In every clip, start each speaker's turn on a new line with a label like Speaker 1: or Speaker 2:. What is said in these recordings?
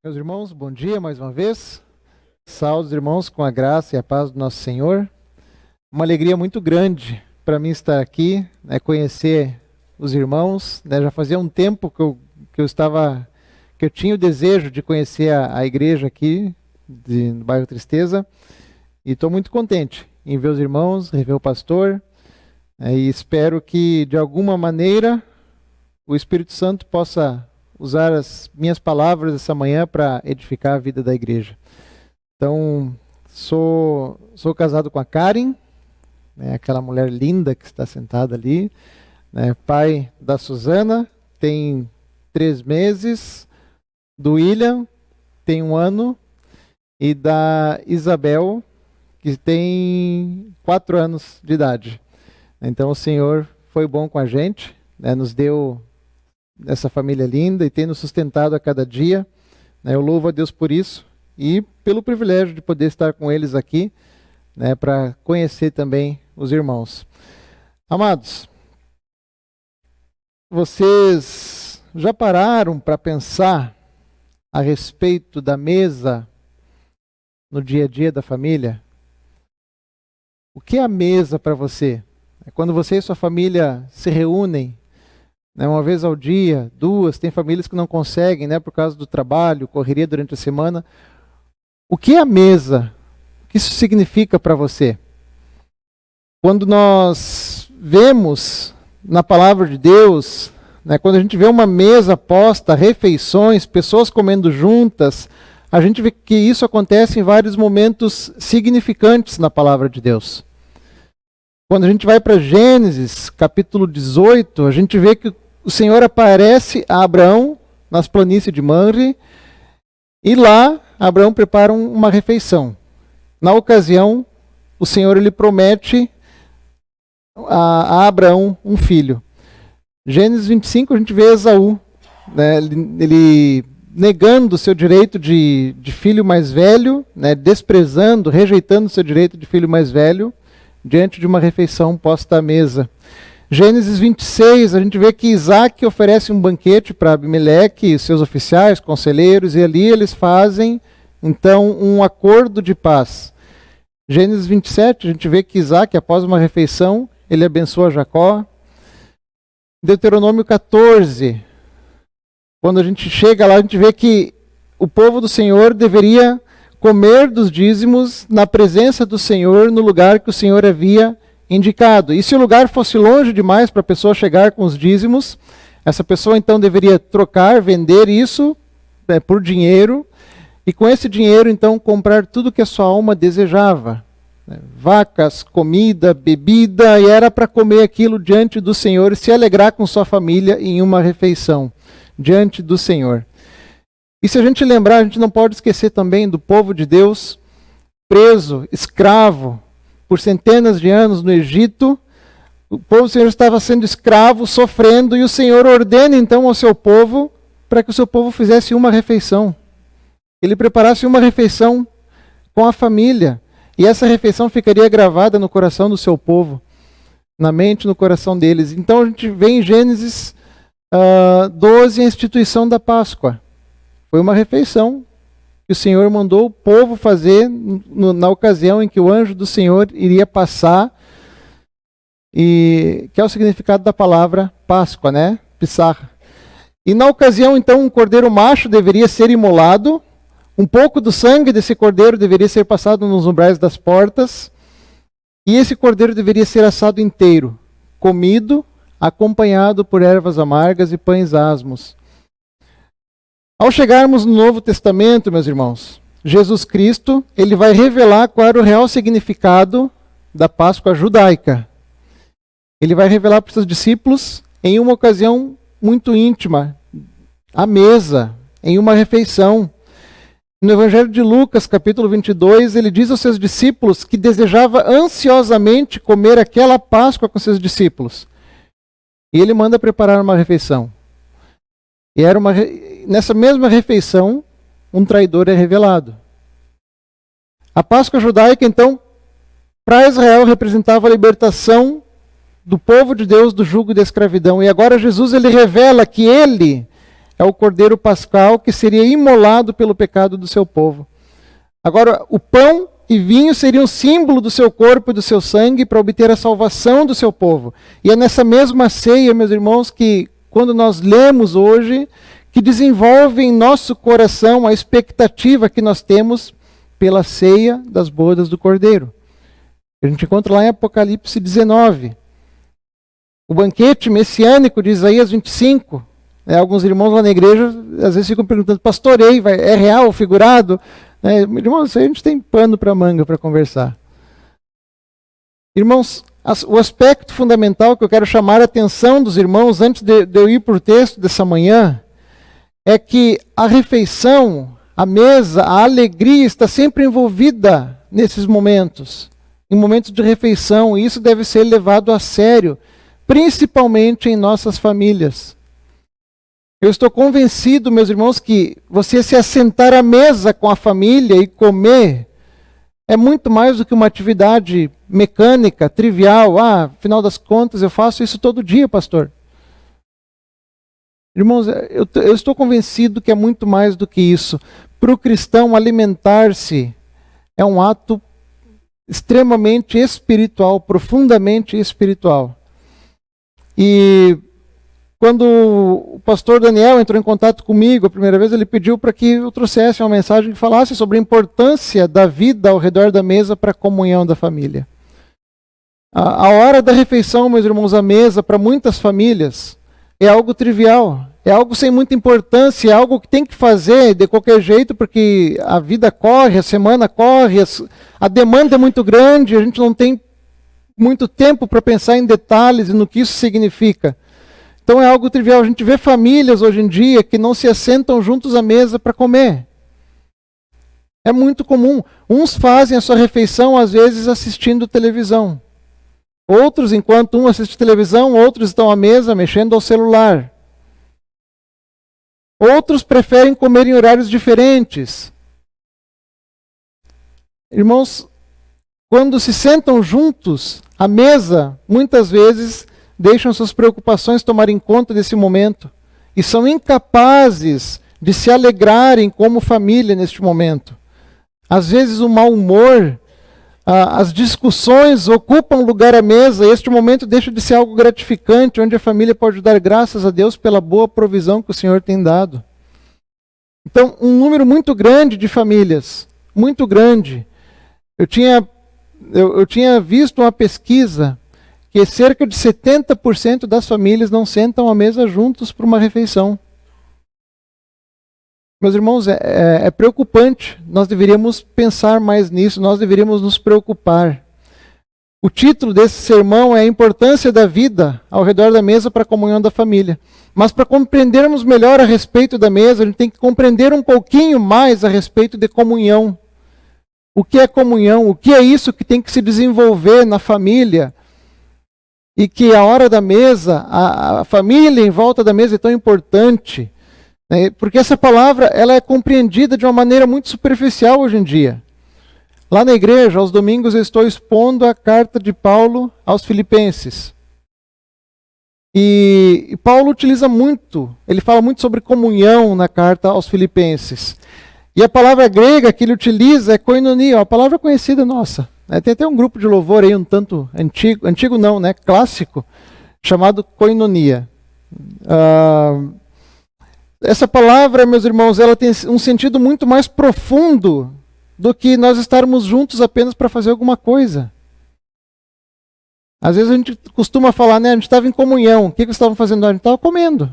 Speaker 1: Meus irmãos, bom dia mais uma vez. Saúde, irmãos, com a graça e a paz do nosso Senhor. Uma alegria muito grande para mim estar aqui, conhecer os irmãos. Já fazia um tempo que eu tinha o desejo de conhecer a igreja aqui no bairro Tristeza. E estou muito contente em ver os irmãos, rever o pastor. E espero que, de alguma maneira, o Espírito Santo possa usar as minhas palavras essa manhã para edificar a vida da igreja. Então, sou casado com a Karen, aquela mulher linda que está sentada ali, pai da Suzana, tem 3 meses, do William, tem 1 ano, e da Isabel, que tem 4 anos de idade. Então, o Senhor foi bom com a gente, nos deu essa família linda e tem nos sustentado a cada dia. Eu louvo a Deus por isso e pelo privilégio de poder estar com eles aqui, para conhecer também os irmãos. Amados, vocês já pararam para pensar a respeito da mesa no dia a dia da família? O que é a mesa para você? Quando você e sua família se reúnem, uma vez ao dia, 2, tem famílias que não conseguem, por causa do trabalho, correria durante a semana. O que é a mesa? O que isso significa para você? Quando nós vemos na palavra de Deus, quando a gente vê uma mesa posta, refeições, pessoas comendo juntas, a gente vê que isso acontece em vários momentos significantes na palavra de Deus. Quando a gente vai para Gênesis, capítulo 18, a gente vê que o Senhor aparece a Abraão nas planícies de Mamre e lá Abraão prepara uma refeição. Na ocasião, o Senhor ele promete a Abraão um filho. Gênesis 25 a gente vê Esaú, ele negando o seu direito de filho mais velho, desprezando, rejeitando o seu direito de filho mais velho, diante de uma refeição posta à mesa. Gênesis 26, a gente vê que Isaac oferece um banquete para Abimeleque e seus oficiais, conselheiros, e ali eles fazem, então, um acordo de paz. Gênesis 27, a gente vê que Isaac, após uma refeição, ele abençoa Jacó. Deuteronômio 14, quando a gente chega lá, a gente vê que o povo do Senhor deveria comer dos dízimos na presença do Senhor, no lugar que o Senhor havia indicado. E se o lugar fosse longe demais para a pessoa chegar com os dízimos, essa pessoa então deveria trocar, vender isso por dinheiro, e com esse dinheiro então comprar tudo que a sua alma desejava. Vacas, comida, bebida, e era para comer aquilo diante do Senhor e se alegrar com sua família em uma refeição diante do Senhor. E se a gente lembrar, a gente não pode esquecer também do povo de Deus preso, escravo, por centenas de anos no Egito. O povo do Senhor estava sendo escravo, sofrendo, e o Senhor ordena então ao seu povo para que o seu povo fizesse uma refeição. Ele preparasse uma refeição com a família, e essa refeição ficaria gravada no coração do seu povo, na mente, no coração deles. Então a gente vê em Gênesis 12 a instituição da Páscoa. Foi uma refeição que o Senhor mandou o povo fazer na ocasião em que o anjo do Senhor iria passar, e que é o significado da palavra Páscoa, Pissar. E na ocasião, então, um cordeiro macho deveria ser imolado, um pouco do sangue desse cordeiro deveria ser passado nos umbrais das portas, e esse cordeiro deveria ser assado inteiro, comido, acompanhado por ervas amargas e pães asmos. Ao chegarmos no Novo Testamento, meus irmãos, Jesus Cristo, ele vai revelar qual era o real significado da Páscoa judaica. Ele vai revelar para os seus discípulos em uma ocasião muito íntima, à mesa, em uma refeição. No Evangelho de Lucas, capítulo 22, ele diz aos seus discípulos que desejava ansiosamente comer aquela Páscoa com seus discípulos. E ele manda preparar uma refeição. E nessa mesma refeição, um traidor é revelado. A Páscoa judaica, então, para Israel representava a libertação do povo de Deus do jugo da escravidão. E agora Jesus ele revela que ele é o cordeiro pascal que seria imolado pelo pecado do seu povo. Agora, o pão e vinho seriam símbolo do seu corpo e do seu sangue para obter a salvação do seu povo. E é nessa mesma ceia, meus irmãos, que quando nós lemos hoje, que desenvolve em nosso coração a expectativa que nós temos pela ceia das bodas do Cordeiro. A gente encontra lá em Apocalipse 19. O banquete messiânico de Isaías 25. Alguns irmãos lá na igreja às vezes ficam perguntando, pastor, é real ou figurado? Irmãos, a gente tem pano para manga para conversar. Irmãos, o aspecto fundamental que eu quero chamar a atenção dos irmãos, antes de eu ir para o texto dessa manhã, é que a refeição, a mesa, a alegria está sempre envolvida nesses momentos. Em momentos de refeição, e isso deve ser levado a sério, principalmente em nossas famílias. Eu estou convencido, meus irmãos, que você se assentar à mesa com a família e comer é muito mais do que uma atividade mecânica, trivial. Afinal das contas, eu faço isso todo dia, pastor. Irmãos, eu estou convencido que é muito mais do que isso. Para o cristão, alimentar-se é um ato extremamente espiritual, profundamente espiritual. E quando o pastor Daniel entrou em contato comigo a primeira vez, ele pediu para que eu trouxesse uma mensagem que falasse sobre a importância da vida ao redor da mesa para a comunhão da família. A hora da refeição, meus irmãos, à mesa, para muitas famílias, é algo trivial, é algo sem muita importância, é algo que tem que fazer de qualquer jeito, porque a vida corre, a semana corre, a demanda é muito grande, a gente não tem muito tempo para pensar em detalhes e no que isso significa. Então é algo trivial. A gente vê famílias hoje em dia que não se assentam juntos à mesa para comer. É muito comum. Uns fazem a sua refeição, às vezes, assistindo televisão. Outros, enquanto um assiste televisão, outros estão à mesa mexendo ao celular. Outros preferem comer em horários diferentes. Irmãos, quando se sentam juntos à mesa, muitas vezes deixam suas preocupações tomarem conta desse momento e são incapazes de se alegrarem como família neste momento. Às vezes o mau humor, as discussões ocupam lugar à mesa e este momento deixa de ser algo gratificante, onde a família pode dar graças a Deus pela boa provisão que o Senhor tem dado. Então, um número muito grande de famílias, muito grande. Eu tinha visto uma pesquisa que cerca de 70% das famílias não sentam à mesa juntos para uma refeição. Meus irmãos, é preocupante. Nós deveríamos pensar mais nisso, nós deveríamos nos preocupar. O título desse sermão é a importância da vida ao redor da mesa para a comunhão da família. Mas para compreendermos melhor a respeito da mesa, a gente tem que compreender um pouquinho mais a respeito de comunhão. O que é comunhão? O que é isso que tem que se desenvolver na família? E que a hora da mesa, a família em volta da mesa é tão importante, né? Porque essa palavra ela é compreendida de uma maneira muito superficial hoje em dia. Lá na igreja, aos domingos, eu estou expondo a carta de Paulo aos Filipenses. E Paulo utiliza muito, ele fala muito sobre comunhão na carta aos Filipenses. E a palavra grega que ele utiliza é koinonia, uma palavra conhecida nossa. Tem até um grupo de louvor aí um tanto antigo não, né? Clássico, chamado koinonia. Essa palavra, meus irmãos, ela tem um sentido muito mais profundo do que nós estarmos juntos apenas para fazer alguma coisa. Às vezes a gente costuma falar, né? A gente estava em comunhão. O que vocês estavam fazendo? A gente estava comendo.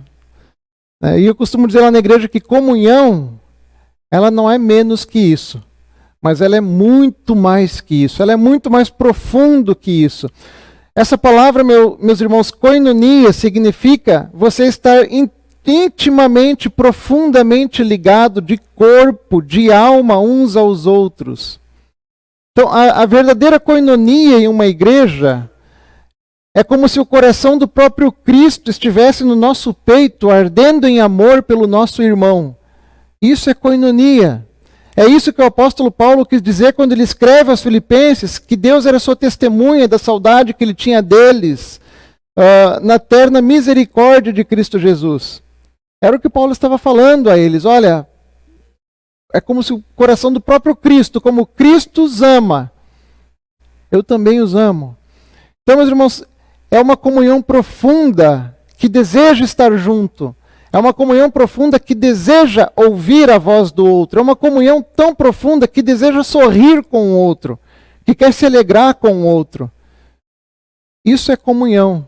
Speaker 1: E eu costumo dizer lá na igreja que comunhão, ela não é menos que isso. Mas ela é muito mais que isso. Ela é muito mais profundo que isso. Essa palavra, meus irmãos, koinonia, significa você estar intimamente, profundamente ligado de corpo, de alma, uns aos outros. Então, a verdadeira koinonia em uma igreja é como se o coração do próprio Cristo estivesse no nosso peito, ardendo em amor pelo nosso irmão. Isso é koinonia. É isso que o apóstolo Paulo quis dizer quando ele escreve aos Filipenses, que Deus era sua testemunha da saudade que ele tinha deles, na terna misericórdia de Cristo Jesus. Era o que Paulo estava falando a eles. Olha, é como se o coração do próprio Cristo, como Cristo os ama, eu também os amo. Então, meus irmãos, é uma comunhão profunda que deseja estar junto. É uma comunhão profunda que deseja ouvir a voz do outro. É uma comunhão tão profunda que deseja sorrir com o outro, que quer se alegrar com o outro. Isso é comunhão.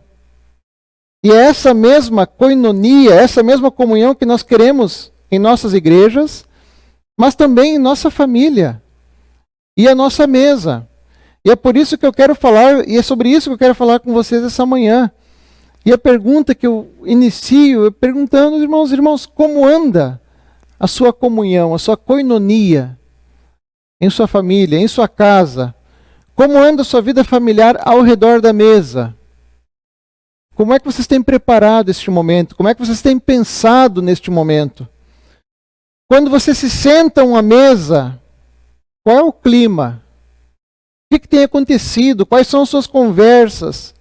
Speaker 1: E é essa mesma koinonia, essa mesma comunhão que nós queremos em nossas igrejas, mas também em nossa família e a nossa mesa. E é por isso que eu quero falar, e é sobre isso que eu quero falar com vocês essa manhã. E a pergunta que eu inicio é perguntando, irmãos, como anda a sua comunhão, a sua koinonia em sua família, em sua casa? Como anda a sua vida familiar ao redor da mesa? Como é que vocês têm preparado este momento? Como é que vocês têm pensado neste momento? Quando vocês se sentam à mesa, qual é o clima? O que tem acontecido? Quais são as suas conversas?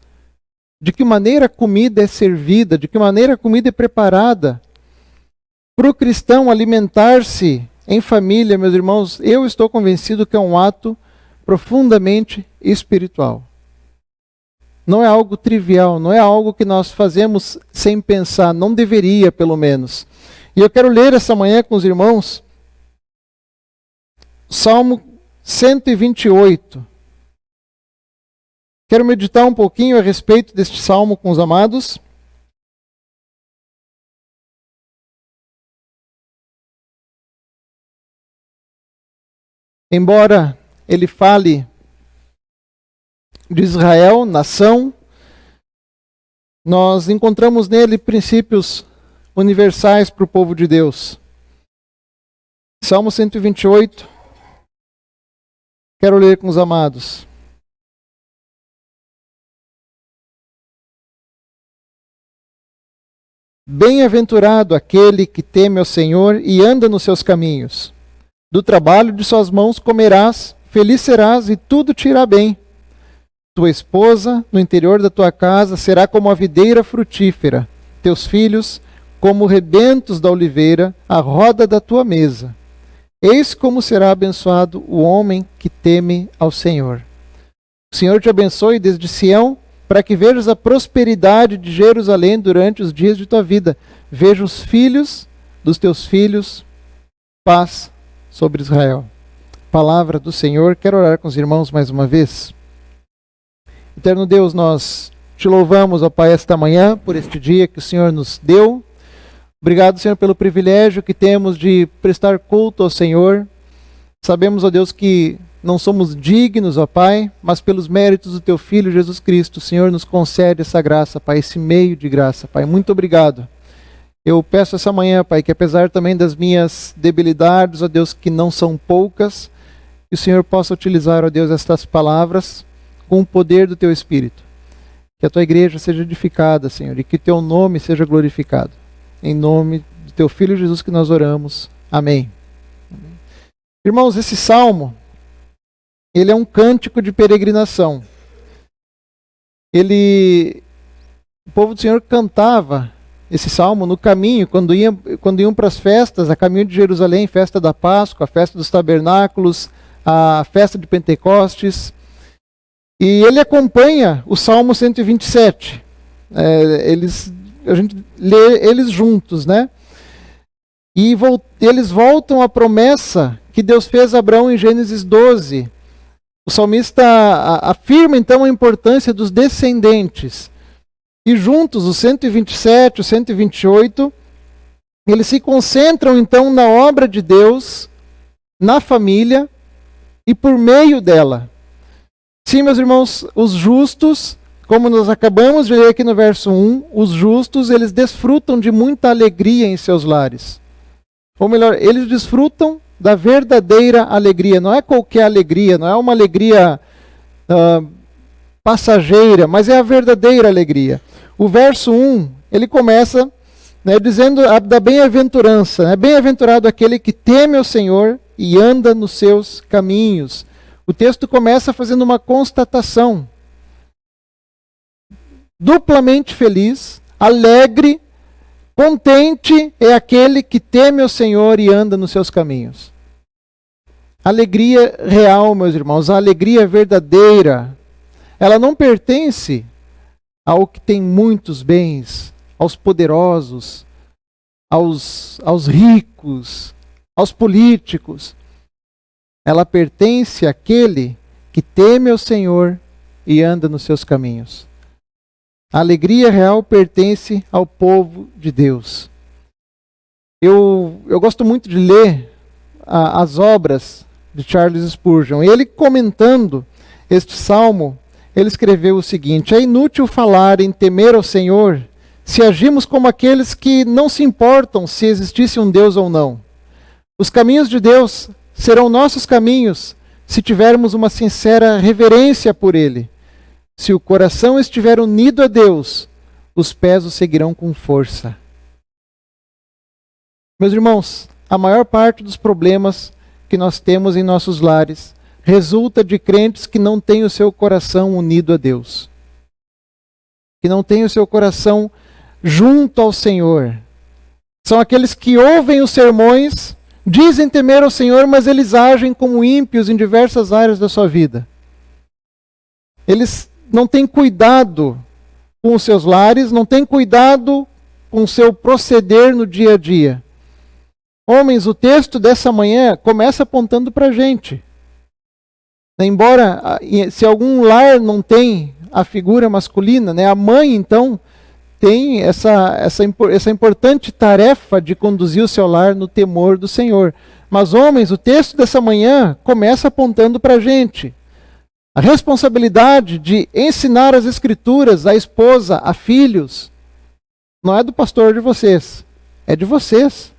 Speaker 1: De que maneira a comida é servida? De que maneira a comida é preparada? Para o cristão alimentar-se em família, meus irmãos, eu estou convencido que é um ato profundamente espiritual. Não é algo trivial, não é algo que nós fazemos sem pensar, não deveria, pelo menos. E eu quero ler essa manhã com os irmãos Salmo 128. Quero meditar um pouquinho a respeito deste salmo com os amados. Embora ele fale de Israel, nação, nós encontramos nele princípios universais para o povo de Deus. Salmo 128. Quero ler com os amados. Bem-aventurado aquele que teme ao Senhor e anda nos seus caminhos. Do trabalho de suas mãos comerás, feliz serás e tudo te irá bem. Tua esposa, no interior da tua casa, será como a videira frutífera. Teus filhos, como rebentos da oliveira, à roda da tua mesa. Eis como será abençoado o homem que teme ao Senhor. O Senhor te abençoe desde Sião, para que vejas a prosperidade de Jerusalém durante os dias de tua vida. Veja os filhos dos teus filhos, paz sobre Israel. Palavra do Senhor. Quero orar com os irmãos mais uma vez. Eterno Deus, nós te louvamos, ó Pai, esta manhã, por este dia que o Senhor nos deu. Obrigado, Senhor, pelo privilégio que temos de prestar culto ao Senhor. Sabemos, ó Deus, que não somos dignos, ó Pai, mas pelos méritos do Teu Filho Jesus Cristo, o Senhor nos concede essa graça, Pai, esse meio de graça, Pai. Muito obrigado. Eu peço essa manhã, Pai, que apesar também das minhas debilidades, ó Deus, que não são poucas, que o Senhor possa utilizar, ó Deus, estas palavras com o poder do Teu Espírito. Que a Tua igreja seja edificada, Senhor, e que Teu nome seja glorificado. Em nome do Teu Filho Jesus que nós oramos. Amém. Irmãos, esse salmo, ele é um cântico de peregrinação. O povo do Senhor cantava esse salmo no caminho, quando iam para as festas, a caminho de Jerusalém, festa da Páscoa, a festa dos tabernáculos, a festa de Pentecostes. E ele acompanha o Salmo 127. A gente lê eles juntos, né? E eles voltam à promessa que Deus fez a Abraão em Gênesis 12. O salmista afirma então a importância dos descendentes. E juntos, o 127, o 128, eles se concentram então na obra de Deus, na família e por meio dela. Sim, meus irmãos, os justos, como nós acabamos de ler aqui no verso 1, os justos, eles desfrutam de muita alegria em seus lares. Ou melhor, eles desfrutam da verdadeira alegria. Não é qualquer alegria, não é uma alegria passageira, mas é a verdadeira alegria. O verso 1, ele começa dizendo da bem-aventurança. Bem-aventurado aquele que teme ao Senhor e anda nos seus caminhos. O texto começa fazendo uma constatação. Duplamente feliz, alegre, Contente é aquele que teme o Senhor e anda nos seus caminhos. Alegria real, meus irmãos, a alegria verdadeira, ela não pertence ao que tem muitos bens, aos poderosos, aos ricos, aos políticos. Ela pertence àquele que teme ao Senhor e anda nos seus caminhos. A alegria real pertence ao povo de Deus. Eu gosto muito de ler as obras de Charles Spurgeon. Ele, comentando este salmo, ele escreveu o seguinte: é inútil falar em temer ao Senhor se agimos como aqueles que não se importam se existisse um Deus ou não. Os caminhos de Deus serão nossos caminhos se tivermos uma sincera reverência por Ele. Se o coração estiver unido a Deus, os pés o seguirão com força. Meus irmãos, a maior parte dos problemas que nós temos em nossos lares resulta de crentes que não têm o seu coração unido a Deus, que não têm o seu coração junto ao Senhor. São aqueles que ouvem os sermões, dizem temer ao Senhor, mas eles agem como ímpios em diversas áreas da sua vida. Eles não têm cuidado com os seus lares, não têm cuidado com o seu proceder no dia a dia. Homens, o texto dessa manhã começa apontando para a gente. Embora, se algum lar não tem a figura masculina, né, a mãe, então, tem essa importante tarefa de conduzir o seu lar no temor do Senhor. Mas, homens, o texto dessa manhã começa apontando para a gente. A responsabilidade de ensinar as Escrituras à esposa, a filhos, não é do pastor de vocês, é de vocês.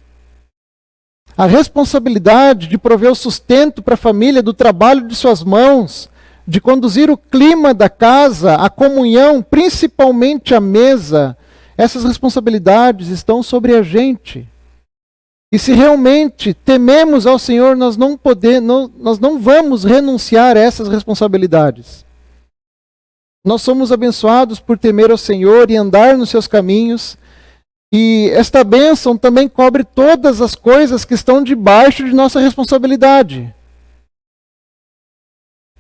Speaker 1: A responsabilidade de prover o sustento para a família do trabalho de suas mãos, de conduzir o clima da casa, a comunhão, principalmente a mesa, essas responsabilidades estão sobre a gente. E se realmente tememos ao Senhor, nós não vamos renunciar a essas responsabilidades. Nós somos abençoados por temer ao Senhor e andar nos seus caminhos. E esta bênção também cobre todas as coisas que estão debaixo de nossa responsabilidade.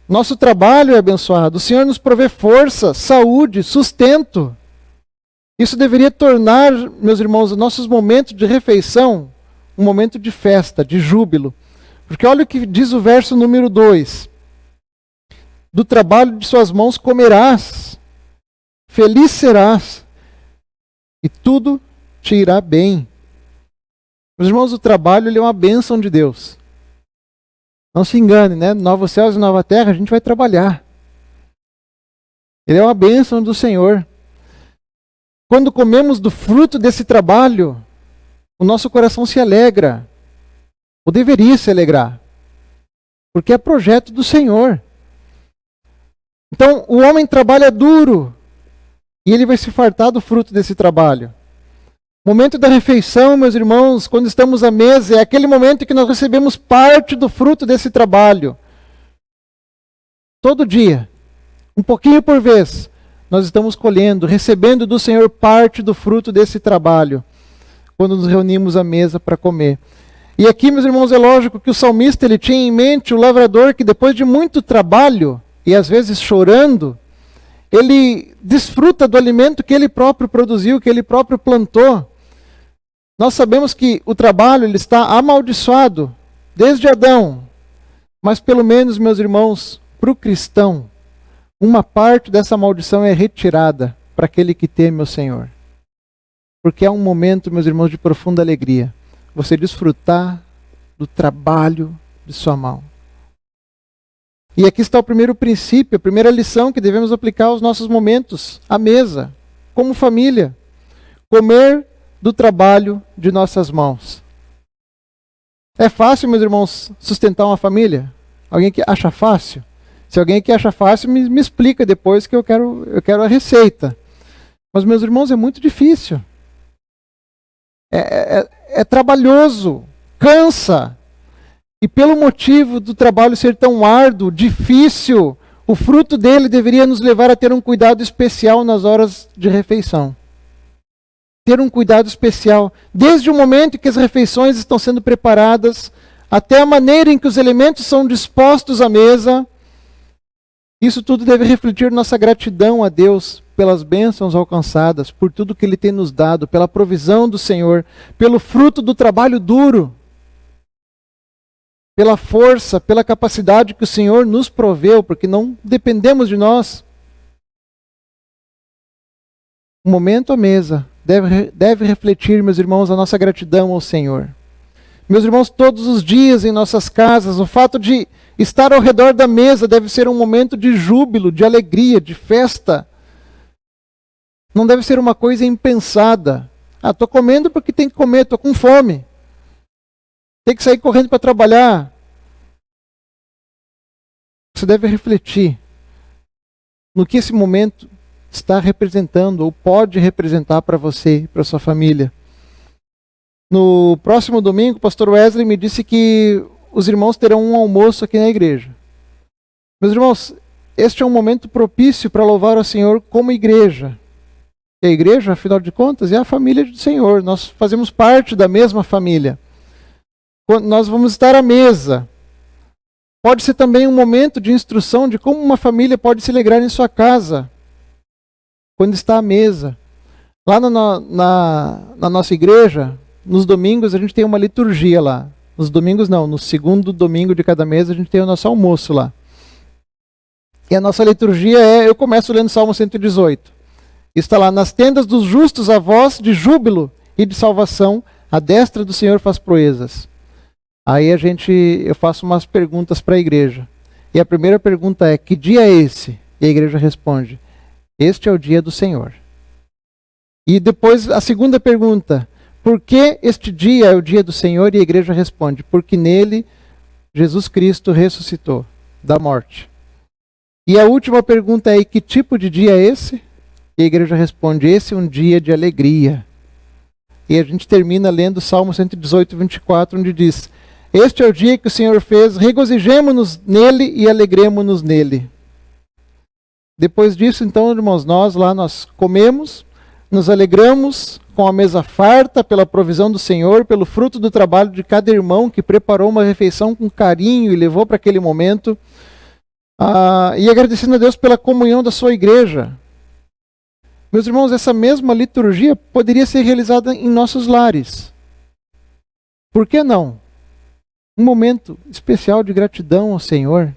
Speaker 1: Nosso trabalho é abençoado. O Senhor nos provê força, saúde, sustento. Isso deveria tornar, meus irmãos, os nossos momentos de refeição um momento de festa, de júbilo. Porque olha o que diz o verso número 2. Do trabalho de suas mãos comerás, feliz serás, e tudo te irá bem. Meus irmãos, o trabalho ele é uma bênção de Deus. Não se engane, né? Novos céus e nova terra, a gente vai trabalhar. Ele é uma bênção do Senhor. Quando comemos do fruto desse trabalho, o nosso coração se alegra. Ou deveria se alegrar. Porque é projeto do Senhor. Então, o homem trabalha duro. E ele vai se fartar do fruto desse trabalho. O momento da refeição, meus irmãos, quando estamos à mesa, é aquele momento em que nós recebemos parte do fruto desse trabalho. Todo dia, um pouquinho por vez, nós estamos colhendo, recebendo do Senhor parte do fruto desse trabalho, quando nos reunimos à mesa para comer. E aqui, meus irmãos, é lógico que o salmista ele tinha em mente o lavrador que depois de muito trabalho, e às vezes chorando, ele desfruta do alimento que ele próprio produziu, que ele próprio plantou. Nós sabemos que o trabalho ele está amaldiçoado desde Adão. Mas pelo menos, meus irmãos, para o cristão, uma parte dessa maldição é retirada para aquele que teme o Senhor. Porque é um momento, meus irmãos, de profunda alegria. Você desfrutar do trabalho de sua mão. E aqui está o primeiro princípio, a primeira lição que devemos aplicar aos nossos momentos, à mesa, como família. Comer do trabalho de nossas mãos. É fácil, meus irmãos, sustentar uma família? Alguém que acha fácil? Se alguém que acha fácil, me explica depois que eu quero a receita. Mas, meus irmãos, é muito difícil. É trabalhoso, cansa. E pelo motivo do trabalho ser tão árduo, difícil, o fruto dele deveria nos levar a ter um cuidado especial nas horas de refeição. ter um cuidado especial, desde o momento em que as refeições estão sendo preparadas, até a maneira em que os elementos são dispostos à mesa. Isso tudo deve refletir nossa gratidão a Deus pelas bênçãos alcançadas, por tudo que Ele tem nos dado, pela provisão do Senhor, pelo fruto do trabalho duro, pela força, pela capacidade que o Senhor nos proveu, porque não dependemos de nós. O momento à mesa deve refletir, meus irmãos, a nossa gratidão ao Senhor. Meus irmãos, todos os dias em nossas casas, o fato de estar ao redor da mesa deve ser um momento de júbilo, de alegria, de festa. Não deve ser uma coisa impensada. Estou comendo porque tem que comer, estou com fome. Tem que sair correndo para trabalhar. Você deve refletir no que esse momento está representando ou pode representar para você e para sua família. No próximo domingo, o pastor Wesley me disse que os irmãos terão um almoço aqui na igreja. Meus irmãos, este é um momento propício para louvar ao Senhor como igreja. E a igreja, afinal de contas, é a família do Senhor. Nós fazemos parte da mesma família. Quando nós vamos estar à mesa. Pode ser também um momento de instrução de como uma família pode se alegrar em sua casa, quando está à mesa. Lá na nossa igreja, nos domingos a gente tem uma liturgia lá. Nos domingos não, no segundo domingo de cada mês a gente tem o nosso almoço lá. E a nossa liturgia eu começo lendo Salmo 118. Está lá: nas tendas dos justos a voz de júbilo e de salvação, a destra do Senhor faz proezas. Aí eu faço umas perguntas para a igreja. E a primeira pergunta é: que dia é esse? E a igreja responde: este é o dia do Senhor. E depois a segunda pergunta: por que este dia é o dia do Senhor? E a igreja responde: porque nele Jesus Cristo ressuscitou da morte. E a última pergunta é: e que tipo de dia é esse? E a igreja responde: esse é um dia de alegria. E a gente termina lendo Salmo 118, 24, onde diz: este é o dia que o Senhor fez, regozijemo-nos nele e alegremo-nos nele. Depois disso, então, irmãos, nós comemos, nos alegramos com a mesa farta pela provisão do Senhor, pelo fruto do trabalho de cada irmão que preparou uma refeição com carinho e levou para aquele momento, e agradecendo a Deus pela comunhão da sua igreja. Meus irmãos, essa mesma liturgia poderia ser realizada em nossos lares. Por que não? Um momento especial de gratidão ao Senhor.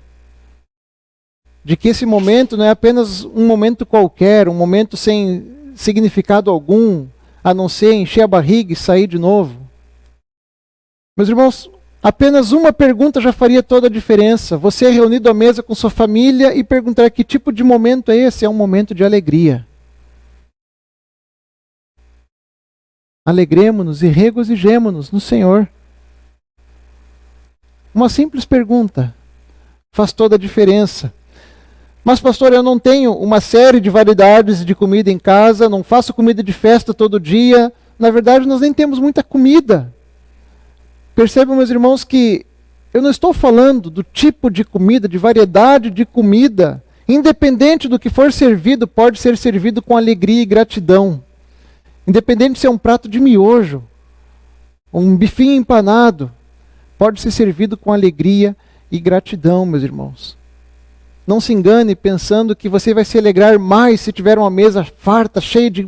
Speaker 1: De que esse momento não é apenas um momento qualquer, um momento sem significado algum, a não ser encher a barriga e sair de novo. Meus irmãos, apenas uma pergunta já faria toda a diferença. Você é reunido à mesa com sua família e perguntar: que tipo de momento é esse? É um momento de alegria. Alegremo-nos e regozijemo-nos no Senhor. Uma simples pergunta faz toda a diferença. Mas, pastor, eu não tenho uma série de variedades de comida em casa, não faço comida de festa todo dia. Na verdade, nós nem temos muita comida. Percebam, meus irmãos, que eu não estou falando do tipo de comida, de variedade de comida. Independente do que for servido, pode ser servido com alegria e gratidão. Independente se é um prato de miojo, um bifinho empanado, pode ser servido com alegria e gratidão, meus irmãos. Não se engane pensando que você vai se alegrar mais se tiver uma mesa farta, cheia de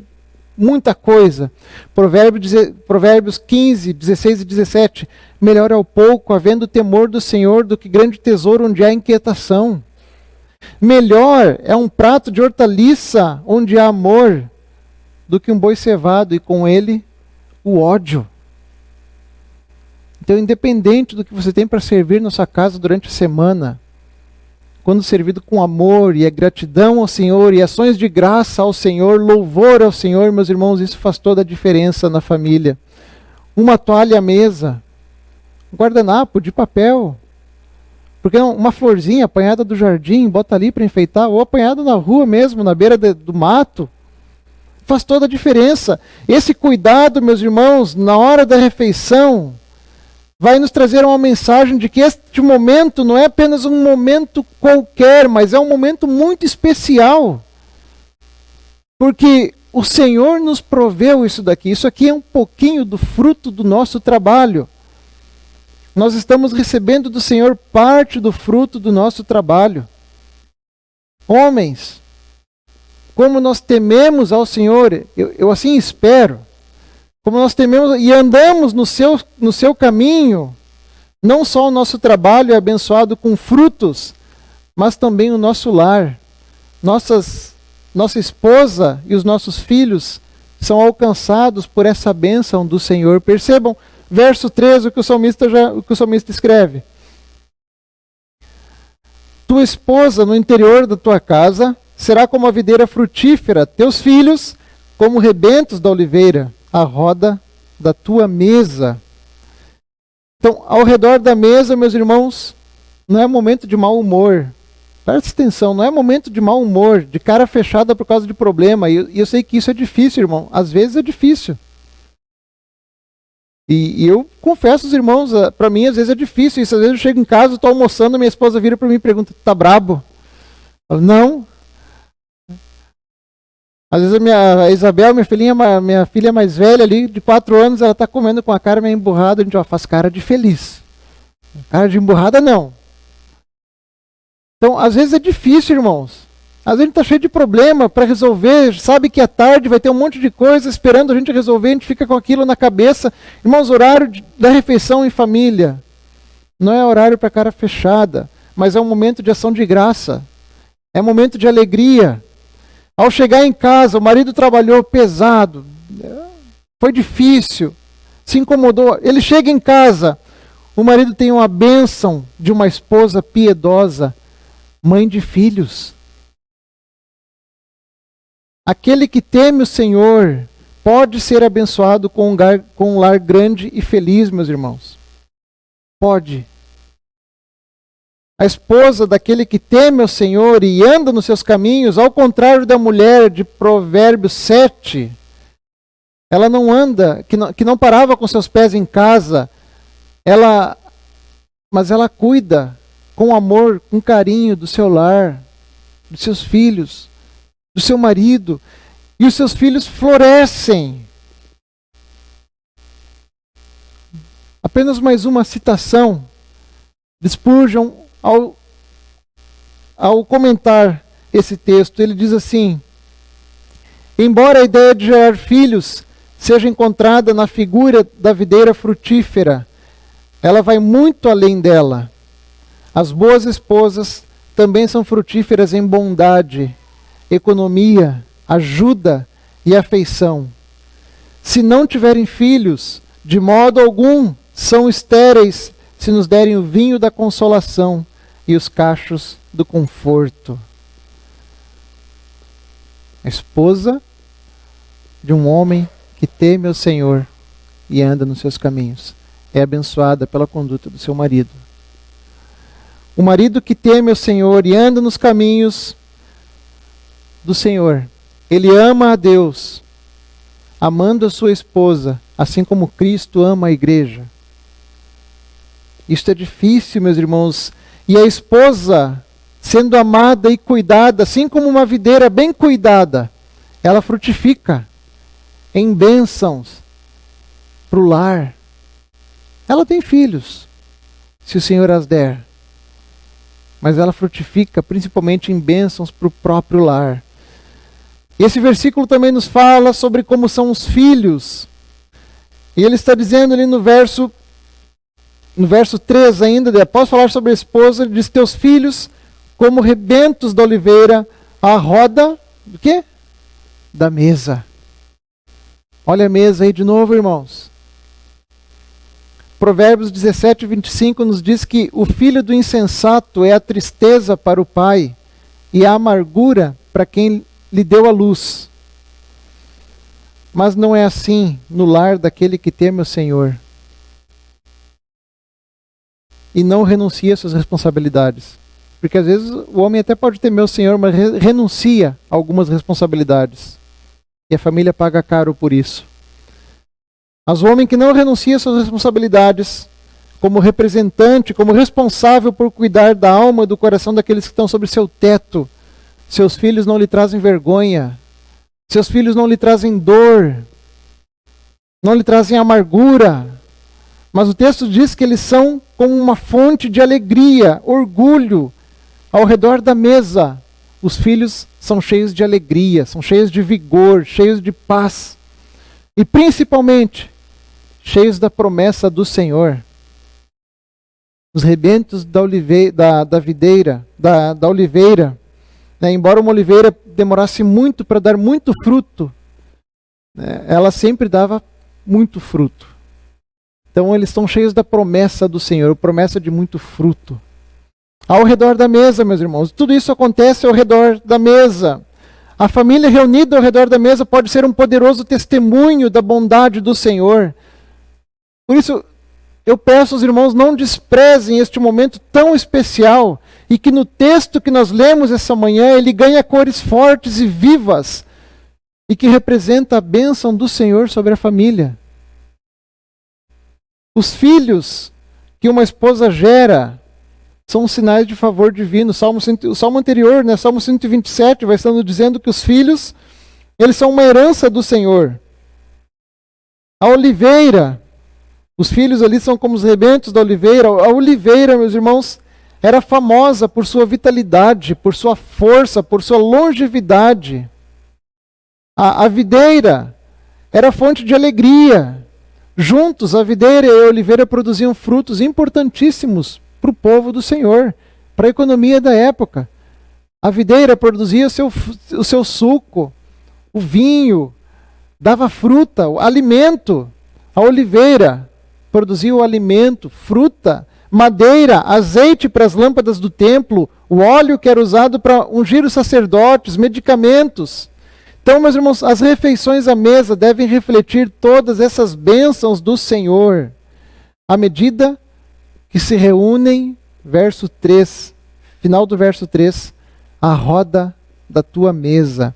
Speaker 1: muita coisa. Provérbios 15, 16 e 17. Melhor é o pouco, havendo temor do Senhor, do que grande tesouro onde há inquietação. Melhor é um prato de hortaliça onde há amor, do que um boi cevado e com ele o ódio. Então, independente do que você tem para servir na sua casa durante a semana, quando servido com amor e gratidão ao Senhor e ações de graça ao Senhor, louvor ao Senhor, meus irmãos, isso faz toda a diferença na família. Uma toalha à mesa, um guardanapo de papel, porque uma florzinha apanhada do jardim, bota ali para enfeitar, ou apanhada na rua mesmo, na beira do mato, faz toda a diferença. Esse cuidado, meus irmãos, na hora da refeição, vai nos trazer uma mensagem de que este momento não é apenas um momento qualquer, mas é um momento muito especial. Porque o Senhor nos proveu isso daqui. Isso aqui é um pouquinho do fruto do nosso trabalho. Nós estamos recebendo do Senhor parte do fruto do nosso trabalho. Homens, como nós tememos ao Senhor, eu assim espero, como nós tememos e andamos no seu caminho, não só o nosso trabalho é abençoado com frutos, mas também o nosso lar. Nossa esposa e os nossos filhos são alcançados por essa bênção do Senhor. Percebam, verso 13, o que o salmista escreve. Tua esposa no interior da tua casa será como a videira frutífera, teus filhos como rebentos da oliveira, à roda da tua mesa. Então, ao redor da mesa, meus irmãos, não é momento de mau humor. Presta atenção, não é momento de mau humor, de cara fechada por causa de problema. E eu sei que isso é difícil, irmão. Às vezes é difícil. E eu confesso aos irmãos, para mim às vezes é difícil isso. Às vezes eu chego em casa, estou almoçando, minha esposa vira para mim e pergunta, tá brabo? Eu falo, não. Às vezes a Isabel, minha filha mais velha ali, de 4 anos, ela está comendo com a cara meio emburrada, a gente faz cara de feliz. Cara de emburrada não. Então, às vezes é difícil, irmãos. Às vezes a gente está cheio de problema para resolver, sabe que à tarde vai ter um monte de coisa esperando a gente resolver, a gente fica com aquilo na cabeça. Irmãos, horário da refeição em família não é horário para cara fechada, mas é um momento de ação de graça. É um momento de alegria. Ao chegar em casa, o marido trabalhou pesado, foi difícil, se incomodou. Ele chega em casa, o marido tem uma bênção de uma esposa piedosa, mãe de filhos. Aquele que teme o Senhor pode ser abençoado com um lar grande e feliz, meus irmãos. Pode. A esposa daquele que teme o Senhor e anda nos seus caminhos, ao contrário da mulher de Provérbios 7, ela não anda, que não parava com seus pés em casa, mas ela cuida com amor, com carinho do seu lar, dos seus filhos, do seu marido, e os seus filhos florescem. Apenas mais uma citação de Spurgeon ao comentar esse texto. Ele diz assim: embora a ideia de gerar filhos seja encontrada na figura da videira frutífera, ela vai muito além dela. As boas esposas também são frutíferas em bondade, economia, ajuda e afeição. Se não tiverem filhos, de modo algum são estéreis se nos derem o vinho da consolação e os cachos do conforto. A esposa de um homem que teme ao Senhor e anda nos seus caminhos é abençoada pela conduta do seu marido. O marido que teme ao Senhor e anda nos caminhos do Senhor, ele ama a Deus, amando a sua esposa, assim como Cristo ama a igreja. Isto é difícil, meus irmãos. E a esposa, sendo amada e cuidada, assim como uma videira bem cuidada, ela frutifica em bênçãos para o lar. Ela tem filhos, se o Senhor as der. Mas ela frutifica principalmente em bênçãos para o próprio lar. E esse versículo também nos fala sobre como são os filhos. E ele está dizendo ali no verso 3 ainda, após falar sobre a esposa, ele diz: teus filhos como rebentos da oliveira à roda do quê? Da mesa. Olha a mesa aí de novo, irmãos. Provérbios 17, 25 nos diz que o filho do insensato é a tristeza para o pai e a amargura para quem lhe deu a luz. Mas não é assim no lar daquele que teme o Senhor e não renuncia às suas responsabilidades. Porque às vezes o homem até pode temer o Senhor, mas renuncia a algumas responsabilidades. E a família paga caro por isso. Mas o homem que não renuncia às suas responsabilidades, como representante, como responsável por cuidar da alma e do coração daqueles que estão sobre seu teto, seus filhos não lhe trazem vergonha, Seus filhos não lhe trazem dor, não lhe trazem amargura, mas o texto diz que eles são como uma fonte de alegria, orgulho. Ao redor da mesa, os filhos são cheios de alegria, são cheios de vigor, cheios de paz. E principalmente, cheios da promessa do Senhor. Os rebentos da oliveira, né? Embora uma oliveira demorasse muito para dar muito fruto, né? Ela sempre dava muito fruto. Então eles estão cheios da promessa do Senhor, promessa de muito fruto. Ao redor da mesa, meus irmãos, tudo isso acontece ao redor da mesa. A família reunida ao redor da mesa pode ser um poderoso testemunho da bondade do Senhor. Por isso, eu peço aos irmãos, não desprezem este momento tão especial e que no texto que nós lemos essa manhã, ele ganha cores fortes e vivas e que representa a bênção do Senhor sobre a família. Os filhos que uma esposa gera são sinais de favor divino. O salmo anterior, né, Salmo 127, vai estando dizendo que os filhos, eles são uma herança do Senhor. A oliveira, os filhos ali são como os rebentos da oliveira. A oliveira, meus irmãos, era famosa por sua vitalidade, por sua força, por sua longevidade. A videira era fonte de alegria. Juntos, a videira e a oliveira produziam frutos importantíssimos para o povo do Senhor, para a economia da época. A videira produzia o seu suco, o vinho, dava fruta, o alimento. A oliveira produzia o alimento, fruta, madeira, azeite para as lâmpadas do templo, o óleo que era usado para ungir os sacerdotes, medicamentos. Então, meus irmãos, as refeições à mesa devem refletir todas essas bênçãos do Senhor, à medida que se reúnem, verso 3, final do verso 3, à roda da tua mesa.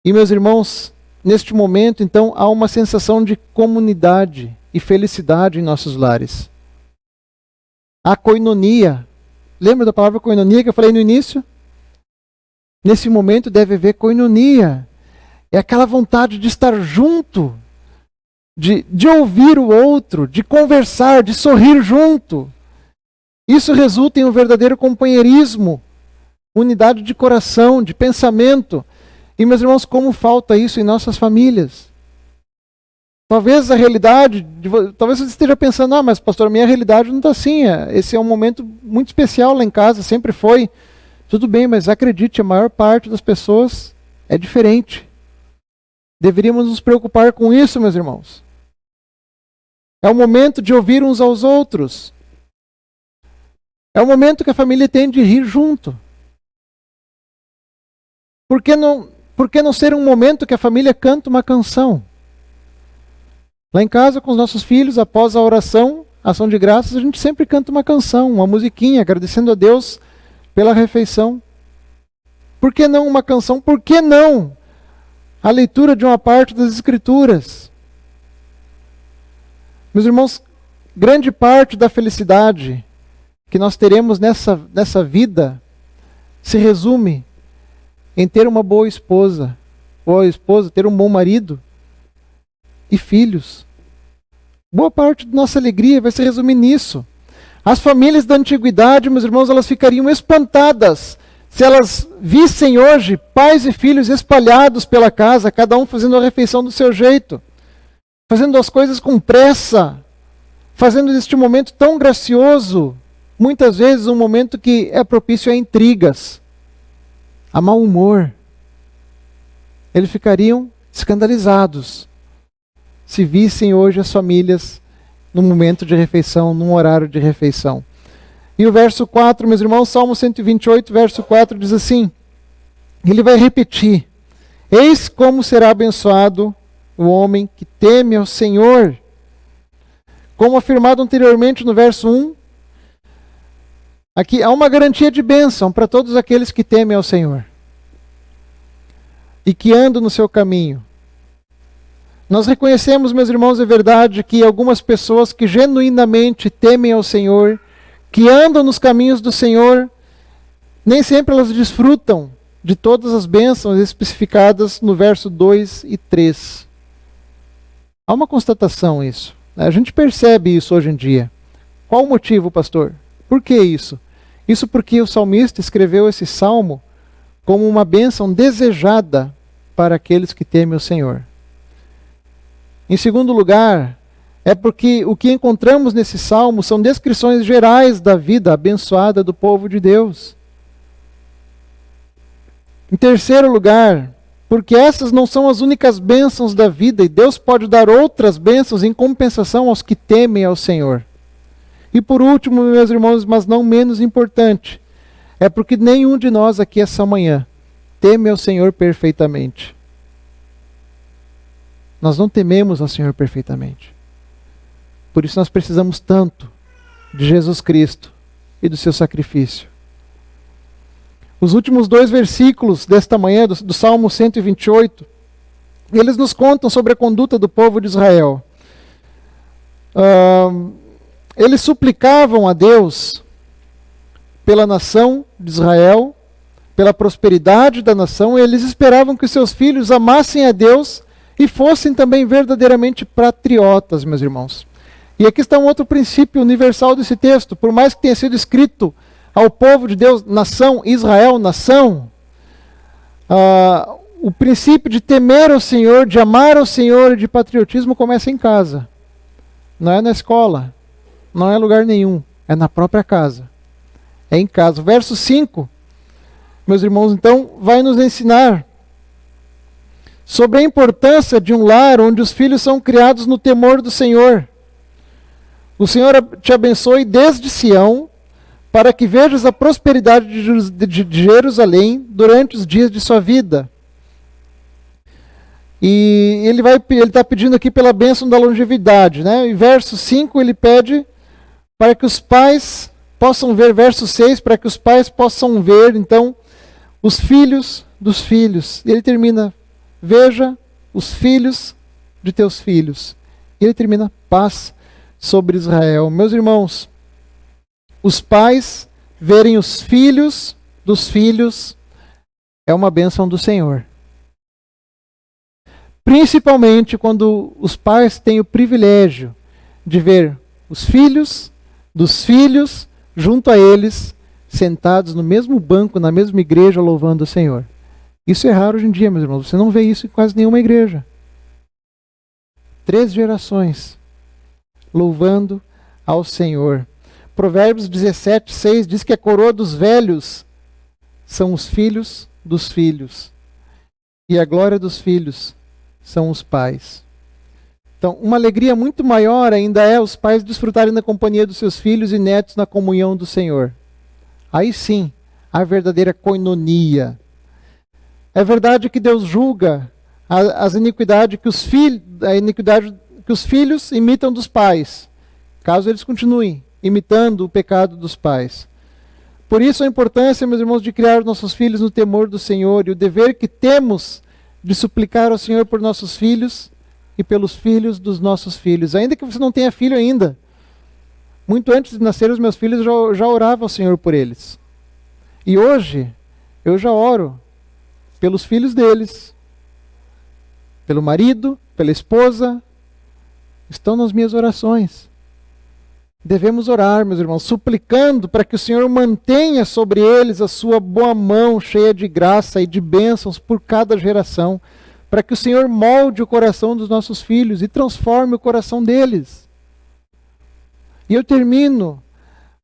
Speaker 1: E, meus irmãos, neste momento, então, há uma sensação de comunidade e felicidade em nossos lares. A koinonia. Lembra da palavra koinonia que eu falei no início? Nesse momento deve haver koinonia. É aquela vontade de estar junto, de ouvir o outro, de conversar, de sorrir junto. Isso resulta em um verdadeiro companheirismo, unidade de coração, de pensamento. E, meus irmãos, como falta isso em nossas famílias? Talvez a realidade, talvez você esteja pensando, mas pastor, a minha realidade não está assim. Esse é um momento muito especial lá em casa, sempre foi. Tudo bem, mas acredite, a maior parte das pessoas é diferente. Deveríamos nos preocupar com isso, meus irmãos. É o momento de ouvir uns aos outros. É o momento que a família tem de rir junto. Por que não ser um momento que a família canta uma canção? Lá em casa, com os nossos filhos, após a oração, ação de graças, a gente sempre canta uma canção, uma musiquinha, agradecendo a Deus pela refeição. Por que não uma canção? Por que não a leitura de uma parte das Escrituras? Meus irmãos, grande parte da felicidade que nós teremos nessa vida se resume em ter uma boa esposa, ou a esposa ter um bom marido e filhos. Boa parte da nossa alegria vai se resumir nisso. As famílias da antiguidade, meus irmãos, elas ficariam espantadas se elas vissem hoje pais e filhos espalhados pela casa, cada um fazendo a refeição do seu jeito, fazendo as coisas com pressa, fazendo deste momento tão gracioso, muitas vezes um momento que é propício a intrigas, a mau humor. Eles ficariam escandalizados se vissem hoje as famílias no momento de refeição, num horário de refeição. E o verso 4, meus irmãos, Salmo 128, verso 4 diz assim, ele vai repetir, eis como será abençoado o homem que teme ao Senhor. Como afirmado anteriormente no verso 1, aqui há uma garantia de bênção para todos aqueles que temem ao Senhor e que andam no seu caminho. Nós reconhecemos, meus irmãos, é verdade que algumas pessoas que genuinamente temem ao Senhor, que andam nos caminhos do Senhor, nem sempre elas desfrutam de todas as bênçãos especificadas no verso 2 e 3. Há uma constatação isso. A gente percebe isso hoje em dia. Qual o motivo, pastor? Por que isso? Isso porque o salmista escreveu esse salmo como uma bênção desejada para aqueles que temem o Senhor. Em segundo lugar, é porque o que encontramos nesse salmo são descrições gerais da vida abençoada do povo de Deus. Em terceiro lugar, porque essas não são as únicas bênçãos da vida e Deus pode dar outras bênçãos em compensação aos que temem ao Senhor. E por último, meus irmãos, mas não menos importante, é porque nenhum de nós aqui essa manhã teme ao Senhor perfeitamente. Nós não tememos ao Senhor perfeitamente. Por isso nós precisamos tanto de Jesus Cristo e do seu sacrifício. Os últimos 2 versículos desta manhã, do Salmo 128, eles nos contam sobre a conduta do povo de Israel. Eles suplicavam a Deus pela nação de Israel, pela prosperidade da nação, e eles esperavam que os seus filhos amassem a Deus e fossem também verdadeiramente patriotas, meus irmãos. E aqui está um outro princípio universal desse texto. Por mais que tenha sido escrito ao povo de Deus, nação, Israel, nação, o princípio de temer ao Senhor, de amar ao Senhor e de patriotismo começa em casa. Não é na escola, não é em lugar nenhum, é na própria casa. É em casa. O verso 5, meus irmãos, então, vai nos ensinar sobre a importância de um lar onde os filhos são criados no temor do Senhor. O Senhor te abençoe desde Sião, para que vejas a prosperidade de Jerusalém durante os dias de sua vida. E ele está pedindo aqui pela bênção da longevidade, né? Em verso 5 ele pede para que os pais possam ver, verso 6, para que os pais possam ver, então, os filhos dos filhos. E ele termina, veja os filhos de teus filhos. E ele termina, paz sobre Israel. Meus irmãos, os pais verem os filhos dos filhos é uma bênção do Senhor. Principalmente quando os pais têm o privilégio de ver os filhos dos filhos junto a eles, sentados no mesmo banco, na mesma igreja, louvando o Senhor. Isso é raro hoje em dia, meus irmãos. Você não vê isso em quase nenhuma igreja. 3 gerações louvando ao Senhor. Provérbios 17:6 diz que a coroa dos velhos são os filhos dos filhos. E a glória dos filhos são os pais. Então, uma alegria muito maior ainda é os pais desfrutarem da companhia dos seus filhos e netos na comunhão do Senhor. Aí sim, a verdadeira koinonia. É verdade que Deus julga a iniquidade que os filhos imitam dos pais, caso eles continuem imitando o pecado dos pais. Por isso a importância, meus irmãos, de criar os nossos filhos no temor do Senhor e o dever que temos de suplicar ao Senhor por nossos filhos e pelos filhos dos nossos filhos. Ainda que você não tenha filho ainda, muito antes de nascer os meus filhos, eu já orava ao Senhor por eles. E hoje, eu já oro pelos filhos deles, pelo marido, pela esposa, estão nas minhas orações. Devemos orar, meus irmãos, suplicando para que o Senhor mantenha sobre eles a sua boa mão cheia de graça e de bênçãos por cada geração, para que o Senhor molde o coração dos nossos filhos e transforme o coração deles. E eu termino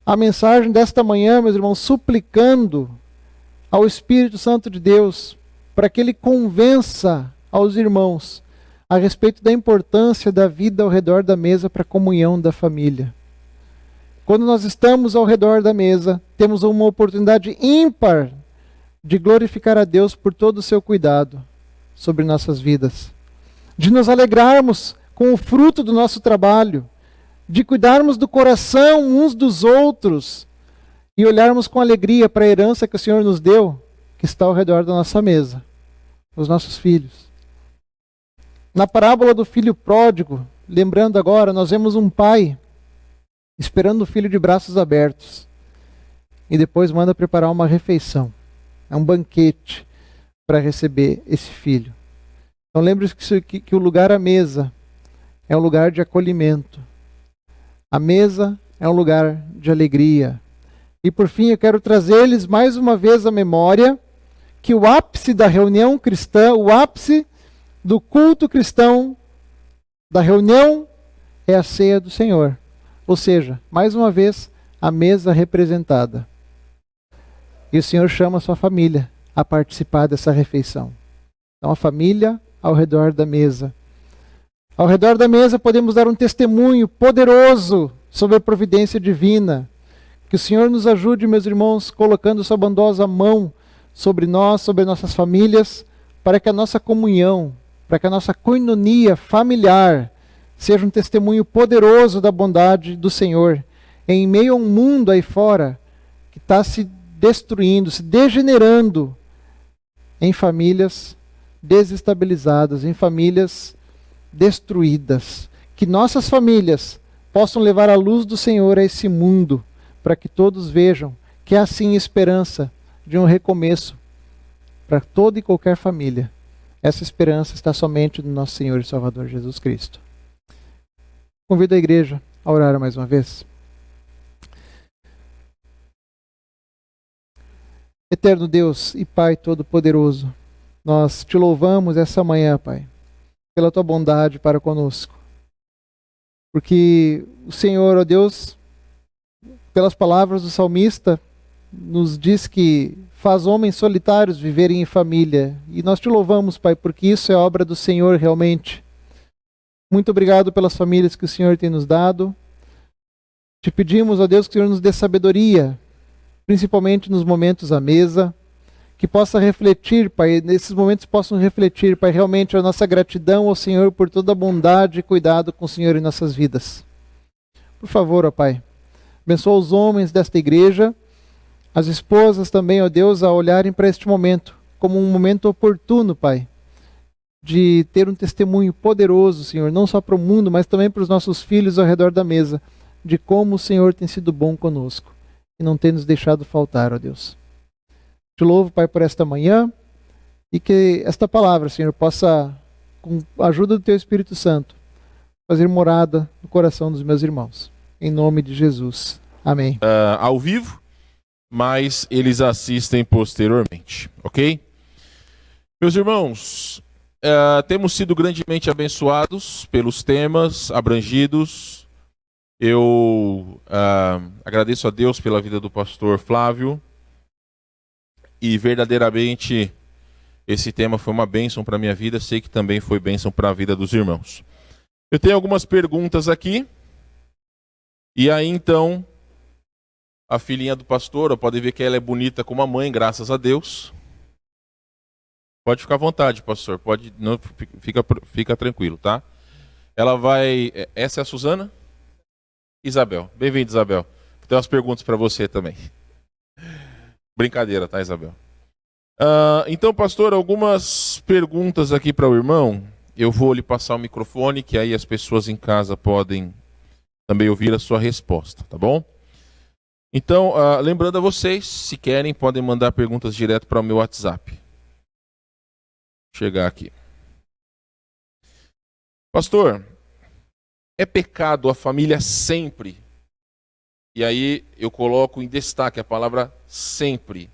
Speaker 1: a mensagem desta manhã, meus irmãos, suplicando ao Espírito Santo de Deus para que Ele convença aos irmãos a respeito da importância da vida ao redor da mesa para a comunhão da família. Quando nós estamos ao redor da mesa, temos uma oportunidade ímpar de glorificar a Deus por todo o seu cuidado sobre nossas vidas, de nos alegrarmos com o fruto do nosso trabalho, de cuidarmos do coração uns dos outros e olharmos com alegria para a herança que o Senhor nos deu, que está ao redor da nossa mesa, os nossos filhos. Na parábola do filho pródigo, lembrando agora, nós vemos um pai esperando o filho de braços abertos e depois manda preparar uma refeição. É um banquete. para receber esse filho. Então lembre-se que o lugar à mesa é um lugar de acolhimento. A mesa é um lugar de alegria. E por fim eu quero trazer-lhes mais uma vez à memória que o ápice da reunião cristã, o ápice do culto cristão, da reunião, é a ceia do Senhor. Ou seja, mais uma vez, a mesa representada. E o Senhor chama a sua família a participar dessa refeição. Então a família ao redor da mesa. Ao redor da mesa podemos dar um testemunho poderoso sobre a providência divina. Que o Senhor nos ajude, meus irmãos, colocando sua bondosa mão sobre nós, sobre nossas famílias, para que a nossa comunhão, para que a nossa koinonia familiar seja um testemunho poderoso da bondade do Senhor, em meio a um mundo aí fora que está se destruindo, se degenerando em famílias desestabilizadas, em famílias destruídas. Que nossas famílias possam levar a luz do Senhor a esse mundo, para que todos vejam que há sim esperança de um recomeço para toda e qualquer família. Essa esperança está somente no nosso Senhor e Salvador Jesus Cristo. Convido a igreja a orar mais uma vez. Eterno Deus e Pai Todo-Poderoso, nós te louvamos essa manhã, Pai, pela tua bondade para conosco. Porque o Senhor, ó Deus, pelas palavras do salmista, nos diz que faz homens solitários viverem em família. E nós te louvamos, Pai, porque isso é obra do Senhor realmente. Muito obrigado pelas famílias que o Senhor tem nos dado. Te pedimos, ó Deus, que o Senhor nos dê sabedoria, principalmente nos momentos à mesa, que possa refletir, Pai, nesses momentos possam refletir, Pai, realmente a nossa gratidão ao Senhor por toda a bondade e cuidado com o Senhor em nossas vidas. Por favor, ó Pai, abençoa os homens desta igreja, as esposas também, ó Deus, a olharem para este momento como um momento oportuno, Pai, de ter um testemunho poderoso, Senhor, não só para o mundo, mas também para os nossos filhos ao redor da mesa, de como o Senhor tem sido bom conosco e não tem nos deixado faltar, ó Deus. Te louvo, Pai, por esta manhã e que esta palavra, Senhor, possa, com a ajuda do Teu Espírito Santo, fazer morada no coração dos meus irmãos. Em nome de Jesus. Amém.
Speaker 2: Ao vivo, mas eles assistem posteriormente, ok? Meus irmãos, temos sido grandemente abençoados pelos temas abrangidos. Eu agradeço a Deus pela vida do pastor Flávio. E verdadeiramente esse tema foi uma bênção para a minha vida, sei que também foi bênção para a vida dos irmãos. Eu tenho algumas perguntas aqui, e aí então, a filhinha do pastor, pode ver que ela é bonita como a mãe, graças a Deus. Pode ficar à vontade, pastor, pode, não, fica tranquilo, tá? Ela vai, essa é a Suzana? Isabel, bem-vinda, Isabel. Tem umas perguntas para você também. Brincadeira, tá, Isabel? Então, pastor, algumas perguntas aqui para o irmão. Eu vou lhe passar o microfone, que aí as pessoas em casa podem também ouvir a sua resposta, tá bom? Então, lembrando a vocês, se querem, podem mandar perguntas direto para o meu WhatsApp. Vou chegar aqui. Pastor, é pecado a família sempre? E aí eu coloco em destaque a palavra sempre.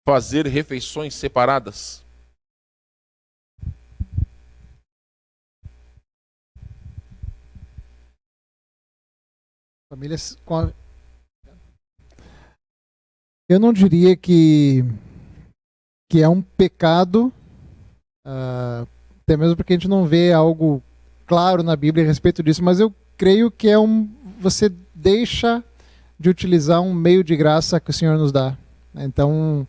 Speaker 2: Fazer refeições separadas.
Speaker 1: Famílias com Eu não diria que é um pecado, até mesmo porque a gente não vê algo claro na Bíblia a respeito disso, mas eu creio que você deixa de utilizar um meio de graça que o Senhor nos dá. Então,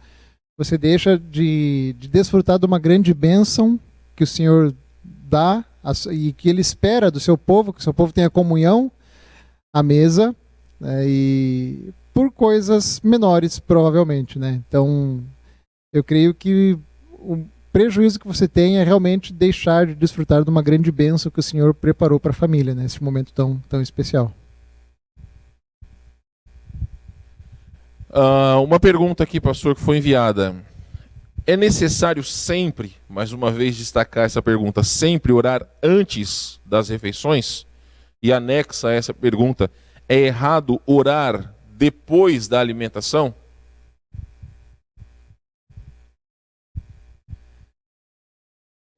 Speaker 1: você deixa de desfrutar de uma grande bênção que o Senhor dá e que Ele espera do seu povo, que o seu povo tenha comunhão à mesa, né, e por coisas menores, provavelmente, né? Então, eu creio que o prejuízo que você tem é realmente deixar de desfrutar de uma grande bênção que o Senhor preparou para a família, nesse momento tão especial.
Speaker 2: Uma pergunta aqui, pastor, que foi enviada. É necessário sempre, mais uma vez destacar essa pergunta, sempre orar antes das refeições? E anexa a essa pergunta, é errado orar depois da alimentação?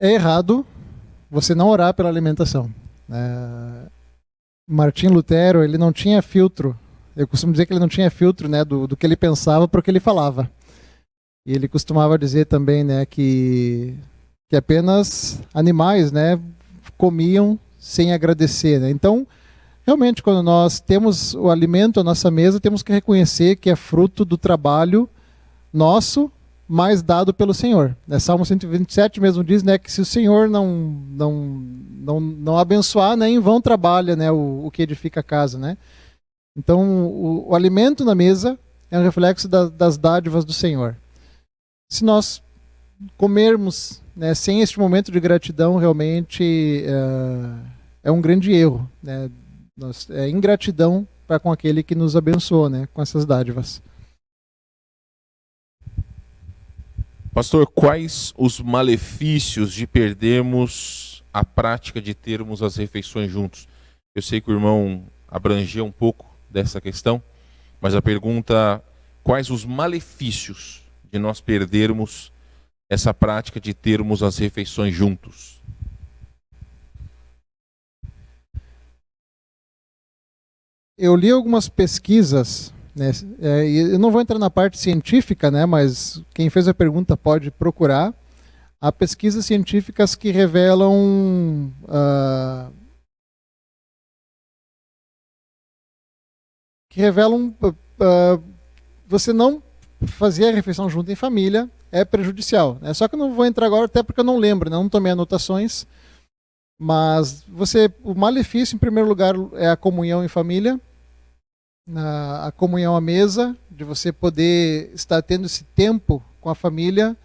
Speaker 3: É errado você não orar pela alimentação. Martim Lutero, ele não tinha filtro. Eu costumo dizer que ele não tinha filtro, né, do que ele pensava para o que ele falava. E ele costumava dizer também, né, que apenas animais, né, comiam sem agradecer, né? Então, realmente, quando nós temos o alimento à nossa mesa, temos que reconhecer que é fruto do trabalho nosso, mas dado pelo Senhor. Salmo 127 mesmo diz, né, que se o Senhor não abençoar, né, em vão trabalha, né, o que edifica a casa, né? Então, o alimento na mesa é um reflexo das dádivas do Senhor. Se nós comermos, né, sem este momento de gratidão, realmente é um grande erro, né? É ingratidão para com aquele que nos abençoou, né, com essas dádivas.
Speaker 2: Pastor, quais os malefícios de perdermos a prática de termos as refeições juntos? Eu sei que o irmão abrangeu um pouco dessa questão, mas a pergunta, quais os malefícios de nós perdermos essa prática de termos as refeições juntos?
Speaker 3: Eu li algumas pesquisas, né, eu não vou entrar na parte científica, né, mas quem fez a pergunta pode procurar. Há pesquisas científicas que revelam você não fazer a refeição junto em família é prejudicial, né? Só que eu não vou entrar agora, até porque eu não lembro, né? Não tomei anotações. Mas o malefício, em primeiro lugar, é a comunhão em família, a comunhão à mesa, de você poder estar tendo esse tempo com a família,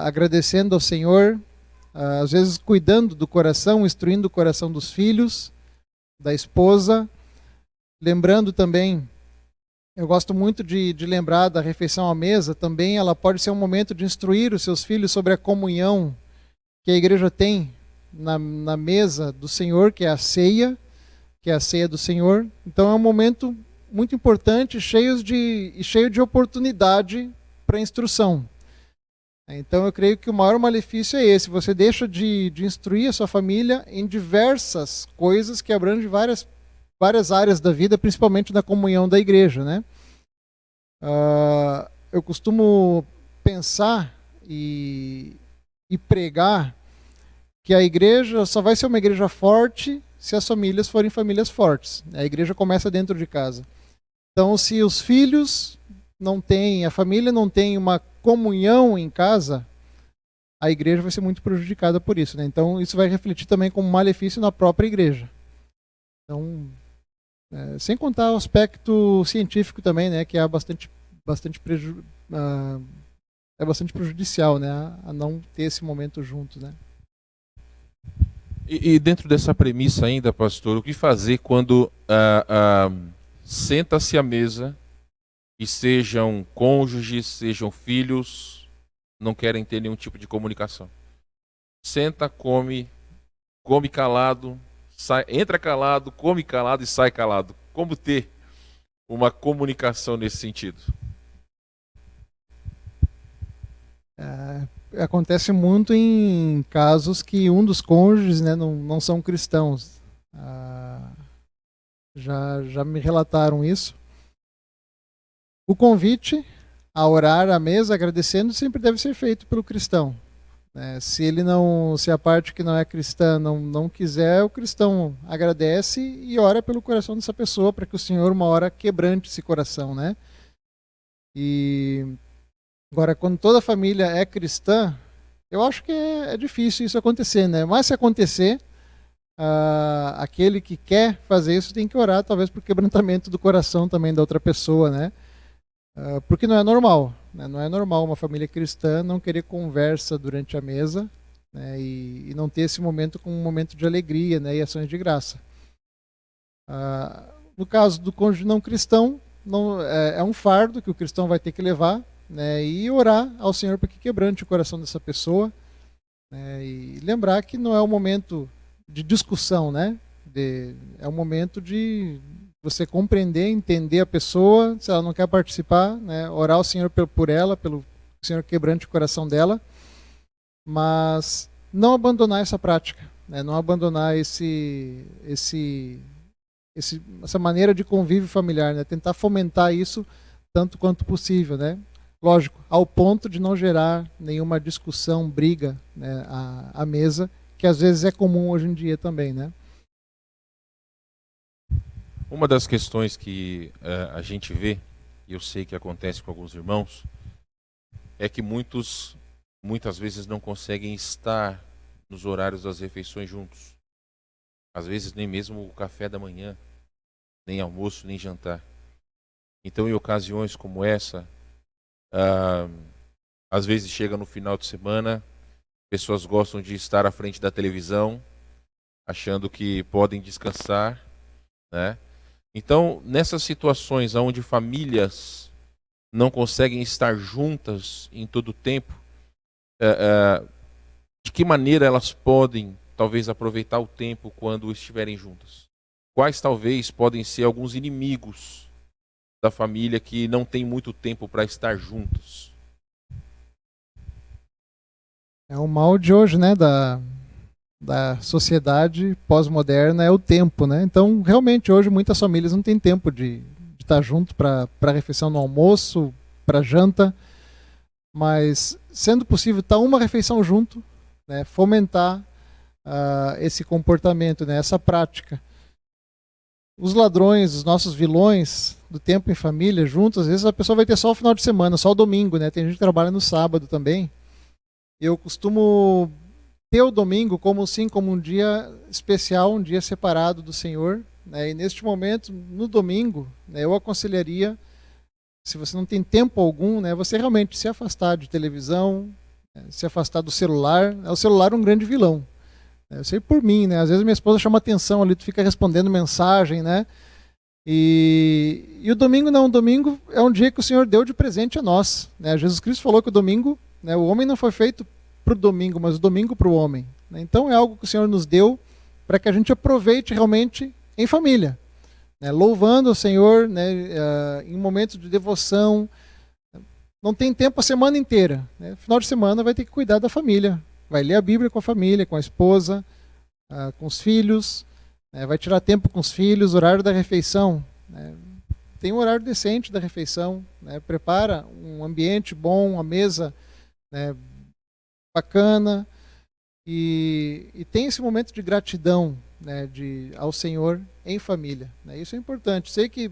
Speaker 3: agradecendo ao Senhor, às vezes cuidando do coração, instruindo o coração dos filhos, da esposa. Lembrando também, eu gosto muito de lembrar da refeição à mesa, também ela pode ser um momento de instruir os seus filhos sobre a comunhão que a igreja tem na mesa do Senhor, que é a ceia do Senhor. Então é um momento muito importante, cheio de oportunidade para instrução. Então eu creio que o maior malefício é esse, você deixa de instruir a sua família em diversas coisas que abrangem várias áreas da vida, principalmente na comunhão da igreja, né? Eu costumo pensar e pregar que a igreja só vai ser uma igreja forte se as famílias forem famílias fortes. A igreja começa dentro de casa. Então, se os filhos não têm, a família não tem uma comunhão em casa, a igreja vai ser muito prejudicada por isso, né? Então, isso vai refletir também como malefício na própria igreja. Então, sem contar o aspecto científico também, né, que é bastante prejudicial, né, a não ter esse momento junto, né.
Speaker 2: E dentro dessa premissa ainda, pastor, o que fazer quando senta-se à mesa e sejam cônjuges, sejam filhos, não querem ter nenhum tipo de comunicação? Senta, come calado, entra calado, come calado e sai calado. Como ter uma comunicação nesse sentido?
Speaker 3: Acontece muito em casos que um dos cônjuges, né, não são cristãos. Já me relataram isso. O convite a orar à mesa agradecendo sempre deve ser feito pelo cristão. Se a parte que não é cristã não quiser, o cristão agradece e ora pelo coração dessa pessoa para que o Senhor uma hora quebrante esse coração, né? E agora, quando toda a família é cristã, eu acho que é difícil isso acontecer, né? Mas se acontecer, aquele que quer fazer isso tem que orar, talvez por quebrantamento do coração também da outra pessoa, né? Porque não é normal, né? Não é normal uma família cristã não querer conversa durante a mesa, né? E não ter esse momento como um momento de alegria, né? E ações de graça. No caso do cônjuge não cristão, é um fardo que o cristão vai ter que levar, né, e orar ao Senhor para que quebrante o coração dessa pessoa, né, e lembrar que não é um momento de discussão, né, é um momento de você compreender, entender a pessoa, se ela não quer participar, né, orar ao Senhor por ela, pelo Senhor quebrante o coração dela, mas não abandonar essa prática, né, não abandonar essa maneira de convívio familiar, né, tentar fomentar isso tanto quanto possível, né, lógico, ao ponto de não gerar nenhuma discussão, briga, né, à mesa, que às vezes é comum hoje em dia também, né.
Speaker 2: Uma das questões que a gente vê, e eu sei que acontece com alguns irmãos, é que muitas vezes não conseguem estar nos horários das refeições juntos. Às vezes nem mesmo o café da manhã, nem almoço, nem jantar. Então, em ocasiões como essa, às vezes chega no final de semana, pessoas gostam de estar à frente da televisão, achando que podem descansar, né? Então, nessas situações onde famílias não conseguem estar juntas em todo o tempo, de que maneira elas podem, talvez, aproveitar o tempo quando estiverem juntas? Quais, talvez, podem ser alguns inimigos da família que não tem muito tempo para estar juntos?
Speaker 3: É o mal de hoje, né, da sociedade pós-moderna, é o tempo, né? Então, realmente, hoje muitas famílias não têm tempo de estar junto para refeição no almoço, para janta, mas, sendo possível, estar uma refeição junto, né, fomentar esse comportamento, né, essa prática. Os ladrões, os nossos vilões do tempo em família, juntos, às vezes a pessoa vai ter só o final de semana, só o domingo, né? Tem gente que trabalha no sábado também. Eu costumo ter o domingo como um dia especial, um dia separado do Senhor, né? E neste momento, no domingo, né, eu aconselharia, se você não tem tempo algum, né, você realmente se afastar de televisão, né, se afastar do celular. O celular é um grande vilão. Eu sei por mim, né? Às vezes minha esposa chama atenção ali, tu fica respondendo mensagem, né? E o domingo não, o domingo é um dia que o Senhor deu de presente a nós, né? Jesus Cristo falou que o domingo, né, o homem não foi feito para o domingo, mas o domingo para o homem, né? Então é algo que o Senhor nos deu para que a gente aproveite realmente em família, né? Louvando o Senhor, né, em momentos de devoção. Não tem tempo a semana inteira, né? Final de semana vai ter que cuidar da família. Vai ler a Bíblia com a família, com a esposa, com os filhos, né? Vai tirar tempo com os filhos, horário da refeição, né? Tem um horário decente da refeição, né? Prepara um ambiente bom, uma mesa, né, bacana, e tem esse momento de gratidão, né, ao Senhor em família, né? Isso é importante. Sei que,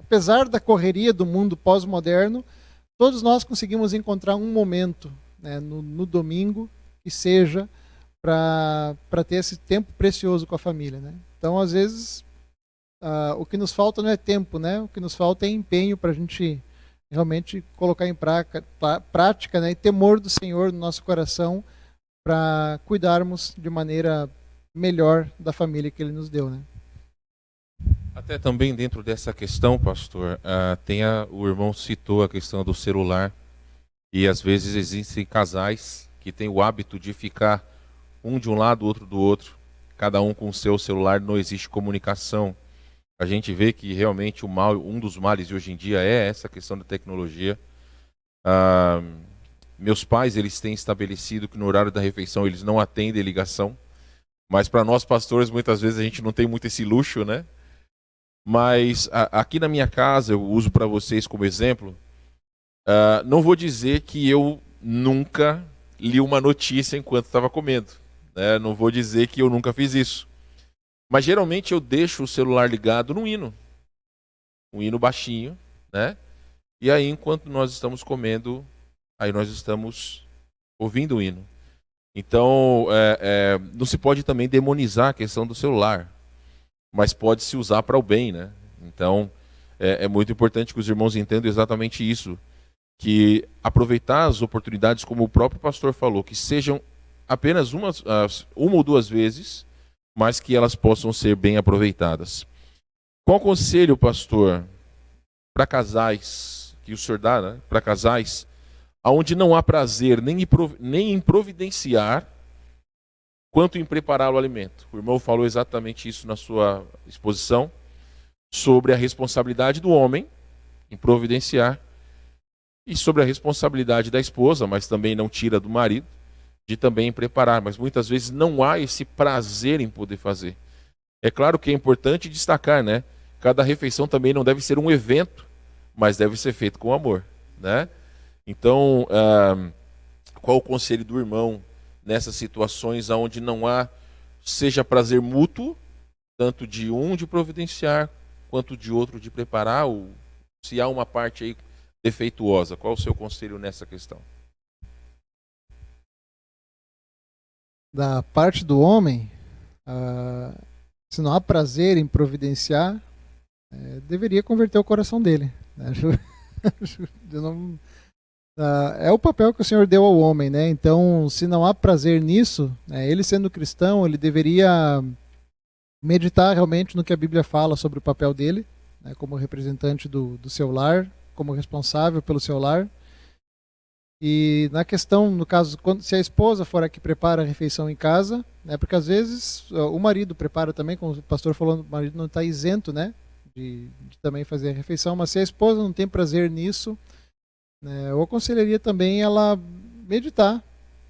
Speaker 3: apesar da correria do mundo pós-moderno, todos nós conseguimos encontrar um momento, né, no domingo, que seja para ter esse tempo precioso com a família, né? Então, às vezes, o que nos falta não é tempo, né? O que nos falta é empenho para a gente realmente colocar em prática, né, e temor do Senhor no nosso coração para cuidarmos de maneira melhor da família que Ele nos deu, né?
Speaker 2: Até também dentro dessa questão, pastor, o irmão citou a questão do celular, e às vezes existem casais que têm o hábito de ficar um de um lado, outro do outro, cada um com o seu celular, não existe comunicação. A gente vê que realmente um dos males de hoje em dia é essa questão da tecnologia. Meus pais, eles têm estabelecido que no horário da refeição eles não atendem ligação, mas para nós pastores muitas vezes a gente não tem muito esse luxo, né? Mas aqui na minha casa, eu uso para vocês como exemplo, não vou dizer que eu nunca li uma notícia enquanto estava comendo, né? Não vou dizer que eu nunca fiz isso. Mas geralmente eu deixo o celular ligado no hino. Um hino baixinho, né? E aí, enquanto nós estamos comendo, aí nós estamos ouvindo o hino. Então, não se pode também demonizar a questão do celular, mas pode se usar para o bem, né? Então, é muito importante que os irmãos entendam exatamente isso, que aproveitar as oportunidades, como o próprio pastor falou, que sejam apenas uma ou duas vezes, mas que elas possam ser bem aproveitadas. Qual conselho, pastor, para casais que o senhor dá, né, para casais, onde não há prazer nem em providenciar, quanto em preparar o alimento. O irmão falou exatamente isso na sua exposição, sobre a responsabilidade do homem em providenciar e sobre a responsabilidade da esposa, mas também não tira do marido, de também preparar. Mas muitas vezes não há esse prazer em poder fazer. É claro que é importante destacar, né? Cada refeição também não deve ser um evento, mas deve ser feito com amor, né? Então, qual o conselho do irmão nessas situações onde não há, seja prazer mútuo, tanto de um de providenciar, quanto de outro de preparar, ou se há uma parte aí defeituosa? Qual o seu conselho nessa questão?
Speaker 3: Da parte do homem, se não há prazer em providenciar, deveria converter o coração dele. Né? É o papel que o Senhor deu ao homem, né? Então, se não há prazer nisso, ele sendo cristão, ele deveria meditar realmente no que a Bíblia fala sobre o papel dele, né, como representante do seu lar, como responsável pelo seu lar. E na questão, no caso, se a esposa for a que prepara a refeição em casa, né, porque às vezes o marido prepara também, como o pastor falou, o marido não está isento, né, de também fazer a refeição, mas se a esposa não tem prazer nisso, né, eu aconselharia também ela meditar,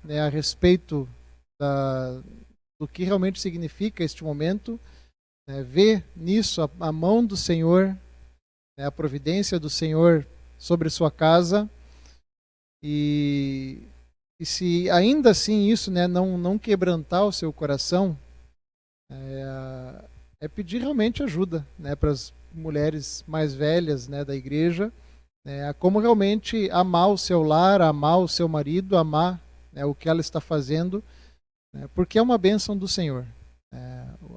Speaker 3: né, a respeito do que realmente significa este momento, né, ver nisso a mão do Senhor, né, a providência do Senhor sobre sua casa, e se ainda assim isso, né, não quebrantar o seu coração, pedir realmente ajuda, né, para as mulheres mais velhas, né, da igreja, a como realmente amar o seu lar, amar o seu marido, amar, né, o que ela está fazendo, né, porque é uma bênção do Senhor.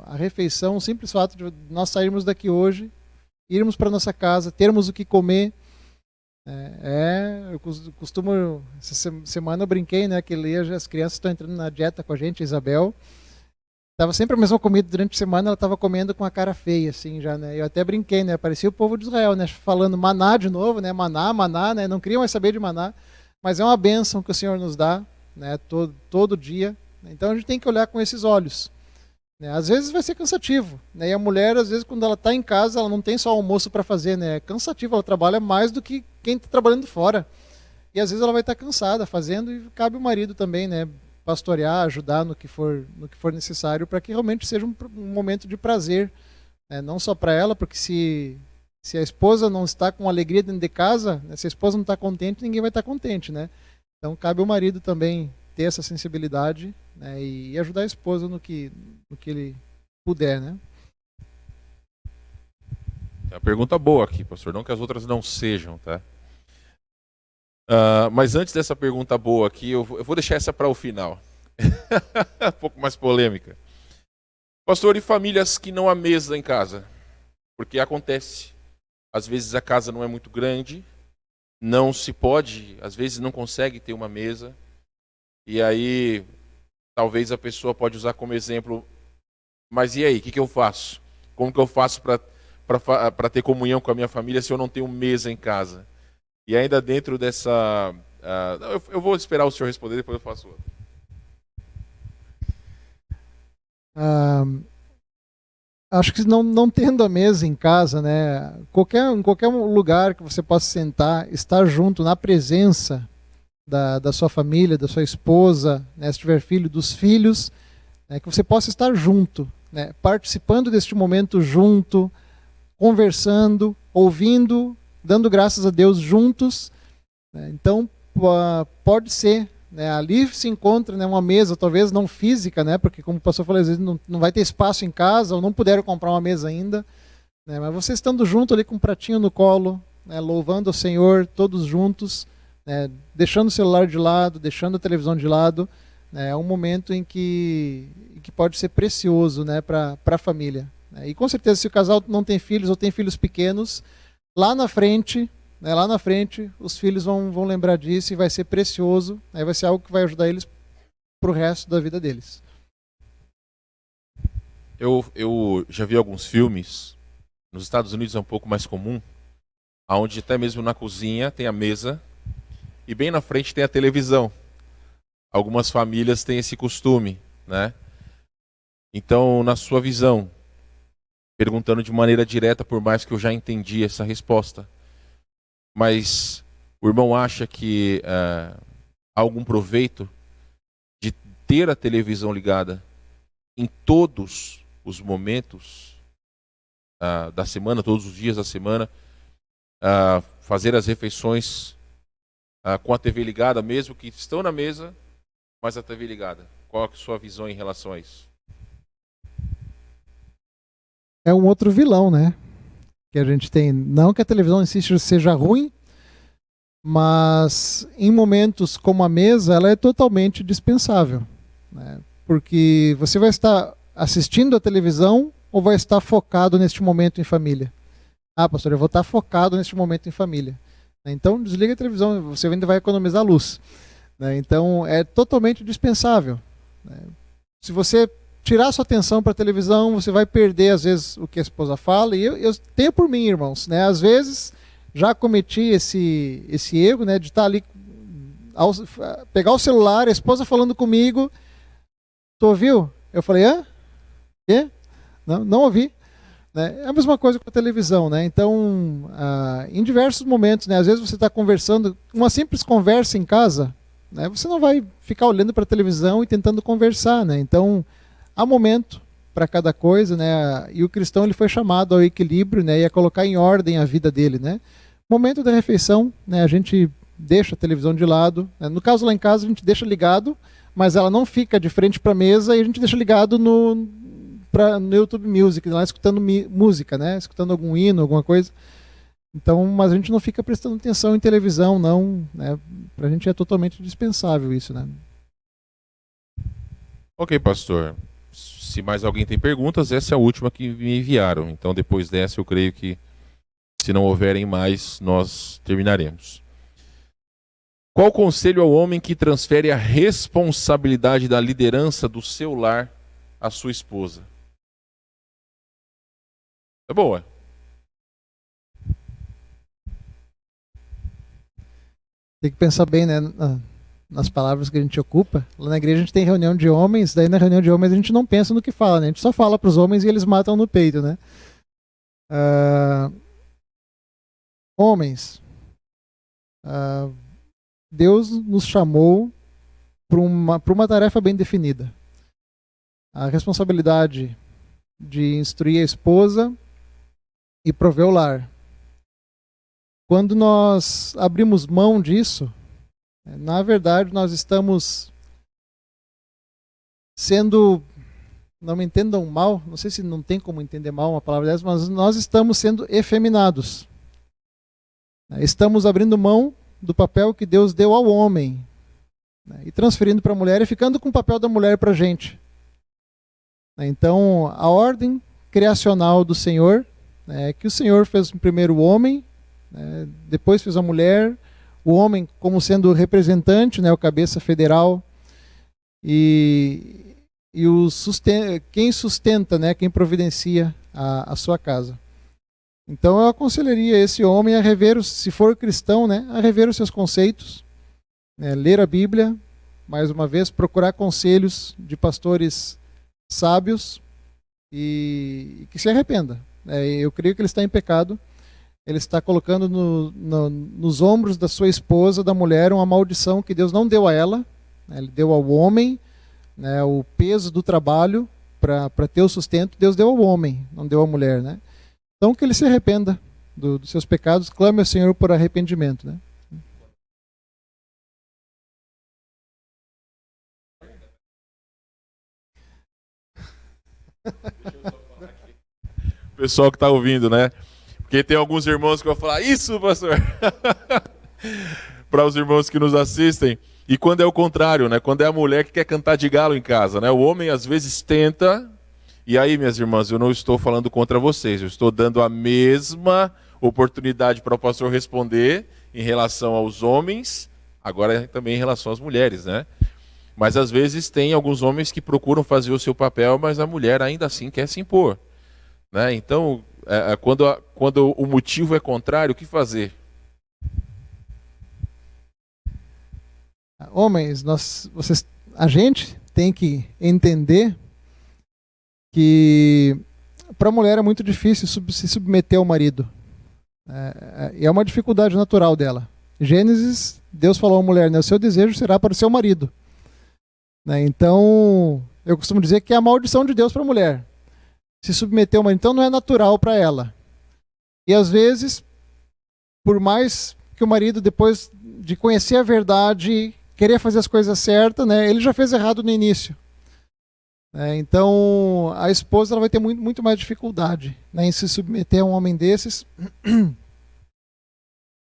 Speaker 3: A refeição, o simples fato de nós sairmos daqui hoje, irmos para nossa casa, termos o que comer, eu costumo, essa semana eu brinquei, né, que as crianças estão entrando na dieta com a gente, a Isabel, estava sempre a mesma comida durante a semana, ela estava comendo com a cara feia, assim, já, né, eu até brinquei, né, parecia o povo de Israel, né, falando maná de novo, né, maná, né, não queriam mais saber de maná, mas é uma bênção que o Senhor nos dá, né, todo dia, então a gente tem que olhar com esses olhos, né, às vezes vai ser cansativo, né, e a mulher, às vezes, quando ela está em casa, ela não tem só almoço para fazer, né, é cansativo, ela trabalha mais do que quem está trabalhando fora, e às vezes ela vai estar cansada fazendo, e cabe o marido também, né, pastorear, ajudar no que for necessário, para que realmente seja um momento de prazer, né? Não só para ela, porque se a esposa não está com alegria dentro de casa, né? Se a esposa não está contente, ninguém vai estar contente, né? Então cabe ao marido também ter essa sensibilidade, né? E ajudar a esposa no que ele puder, né?
Speaker 2: É uma pergunta boa aqui, pastor, não que as outras não sejam, tá? Mas antes dessa pergunta boa aqui, eu vou deixar essa para o final. Um pouco mais polêmica. Pastor, e famílias que não há mesa em casa? Porque acontece. Às vezes a casa não é muito grande, não se pode, às vezes não consegue ter uma mesa. E aí, talvez a pessoa pode usar como exemplo, mas e aí, o que eu faço? Como que eu faço para ter comunhão com a minha família se eu não tenho mesa em casa? E ainda dentro dessa... eu vou esperar o senhor responder, depois eu faço outra.
Speaker 3: Acho que não tendo a mesa em casa, né, em qualquer lugar que você possa sentar, estar junto na presença da sua família, da sua esposa, né, se tiver filho, dos filhos, né, que você possa estar junto, né, participando deste momento junto, conversando, ouvindo, dando graças a Deus juntos, né? Então pode ser, né, ali se encontra, né, uma mesa, talvez não física, né, porque como o pastor falou, às vezes não vai ter espaço em casa, ou não puderam comprar uma mesa ainda, né, mas você estando junto ali com um pratinho no colo, né, louvando ao Senhor, todos juntos, né, deixando o celular de lado, deixando a televisão de lado, né, é um momento em que pode ser precioso, né, para a família, né? E com certeza se o casal não tem filhos ou tem filhos pequenos, lá na frente, os filhos vão lembrar disso e vai ser precioso, né? Vai ser algo que vai ajudar eles para o resto da vida deles.
Speaker 2: Eu já vi alguns filmes, nos Estados Unidos é um pouco mais comum, onde até mesmo na cozinha tem a mesa e bem na frente tem a televisão. Algumas famílias têm esse costume, né? Então, na sua visão, perguntando de maneira direta, por mais que eu já entendi essa resposta, mas o irmão acha que há algum proveito de ter a televisão ligada em todos os momentos da semana, todos os dias da semana, fazer as refeições com a TV ligada, mesmo que estão na mesa, mas a TV ligada? Qual é a sua visão em relação a isso?
Speaker 3: É um outro vilão, né? Que a gente tem. Não que a televisão em si seja ruim, mas em momentos como a mesa, ela é totalmente dispensável, né? Porque você vai estar assistindo a televisão ou vai estar focado neste momento em família? Ah, pastor, eu vou estar focado neste momento em família. Então desliga a televisão, você ainda vai economizar luz, né? Então é totalmente dispensável, né? Se você tirar sua atenção para a televisão, você vai perder às vezes o que a esposa fala. E eu tenho por mim, irmãos, né? Às vezes já cometi esse erro, né? De estar ali, pegar o celular, a esposa falando comigo, tu ouviu? Eu falei, hã? Quê? Não ouvi. Né? É a mesma coisa com a televisão, né? Então, em diversos momentos, né? Às vezes você está conversando, uma simples conversa em casa, né? Você não vai ficar olhando para a televisão e tentando conversar, né? Então, há momento para cada coisa, né? E o cristão ele foi chamado ao equilíbrio, né? E a colocar em ordem a vida dele, né? Momento da refeição, né? A gente deixa a televisão de lado, né? No caso lá em casa a gente deixa ligado, mas ela não fica de frente para a mesa e a gente deixa ligado no YouTube Music, lá escutando música, né? Escutando algum hino, alguma coisa. Então, mas a gente não fica prestando atenção em televisão, não, né? Pra gente é totalmente dispensável isso, né?
Speaker 2: Ok, pastor. Se mais alguém tem perguntas, essa é a última que me enviaram. Então, depois dessa, eu creio que, se não houverem mais, nós terminaremos. Qual conselho ao homem que transfere a responsabilidade da liderança do seu lar à sua esposa? É boa.
Speaker 3: Tem que pensar bem, né, nas palavras que a gente ocupa. Lá na igreja a gente tem reunião de homens, daí na reunião de homens a gente não pensa no que fala, né? A gente só fala para os homens e eles matam no peito, né? Homens, Deus nos chamou para uma tarefa bem definida. A responsabilidade de instruir a esposa e prover o lar. Quando nós abrimos mão disso, na verdade nós estamos sendo, não me entendam mal, não sei se não tem como entender mal uma palavra dessa, mas nós estamos sendo efeminados. Estamos abrindo mão do papel que Deus deu ao homem, né, e transferindo para a mulher e ficando com o papel da mulher para a gente. Então, a ordem criacional do Senhor é que o Senhor fez primeiro o homem, depois fez a mulher, o homem como sendo o representante, né, o cabeça federal, e quem sustenta, né, quem providencia a sua casa. Então eu aconselharia esse homem a rever, se for cristão, né, a rever os seus conceitos, né, ler a Bíblia, mais uma vez, procurar conselhos de pastores sábios e que se arrependa. Eu creio que ele está em pecado. Ele está colocando nos ombros da sua esposa, da mulher, uma maldição que Deus não deu a ela, né? Ele deu ao homem, né, o peso do trabalho para ter o sustento. Deus deu ao homem, não deu à mulher, né? Então que ele se arrependa dos seus pecados, clame ao Senhor por arrependimento, né?
Speaker 2: Pessoal que está ouvindo, né? Porque tem alguns irmãos que vão falar, isso, pastor! Para os irmãos que nos assistem. E quando é o contrário, né? Quando é a mulher que quer cantar de galo em casa, né? O homem às vezes tenta. E aí, minhas irmãs, eu não estou falando contra vocês. Eu estou dando a mesma oportunidade para o pastor responder em relação aos homens, agora também em relação às mulheres, né? Mas às vezes tem alguns homens que procuram fazer o seu papel, mas a mulher ainda assim quer se impor. Né? Então, quando o motivo é contrário, o que fazer?
Speaker 3: Homens, a gente tem que entender que para a mulher é muito difícil se submeter ao marido. E é uma dificuldade natural dela. Gênesis, Deus falou à mulher, né, o seu desejo será para o seu marido. Né, então, eu costumo dizer que é a maldição de Deus para a mulher. Se submeter ao marido, então não é natural para ela. E às vezes, por mais que o marido, depois de conhecer a verdade, querer fazer as coisas certas, né, ele já fez errado no início. Então, a esposa ela vai ter muito mais dificuldade, né, em se submeter a um homem desses.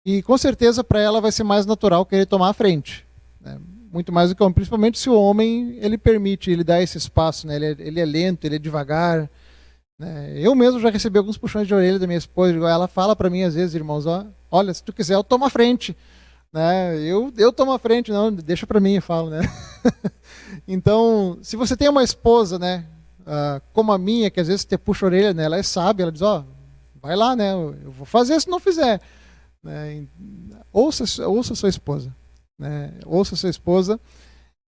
Speaker 3: E com certeza para ela vai ser mais natural querer tomar a frente. Né, muito mais do que o homem, principalmente se o homem ele permite, ele dá esse espaço, né, ele é lento, ele é devagar. Né. Eu mesmo já recebi alguns puxões de orelha da minha esposa, ela fala para mim às vezes, irmãos, olha, se tu quiser eu tomo a frente. Né, eu tomo a frente, não, deixa para mim, eu falo, né? Então, se você tem uma esposa, né, como a minha, que às vezes te puxa a orelha, né, ela é sábia, ela diz, vai lá, né, eu vou fazer se não fizer. Né, ouça sua esposa. Né, ouça sua esposa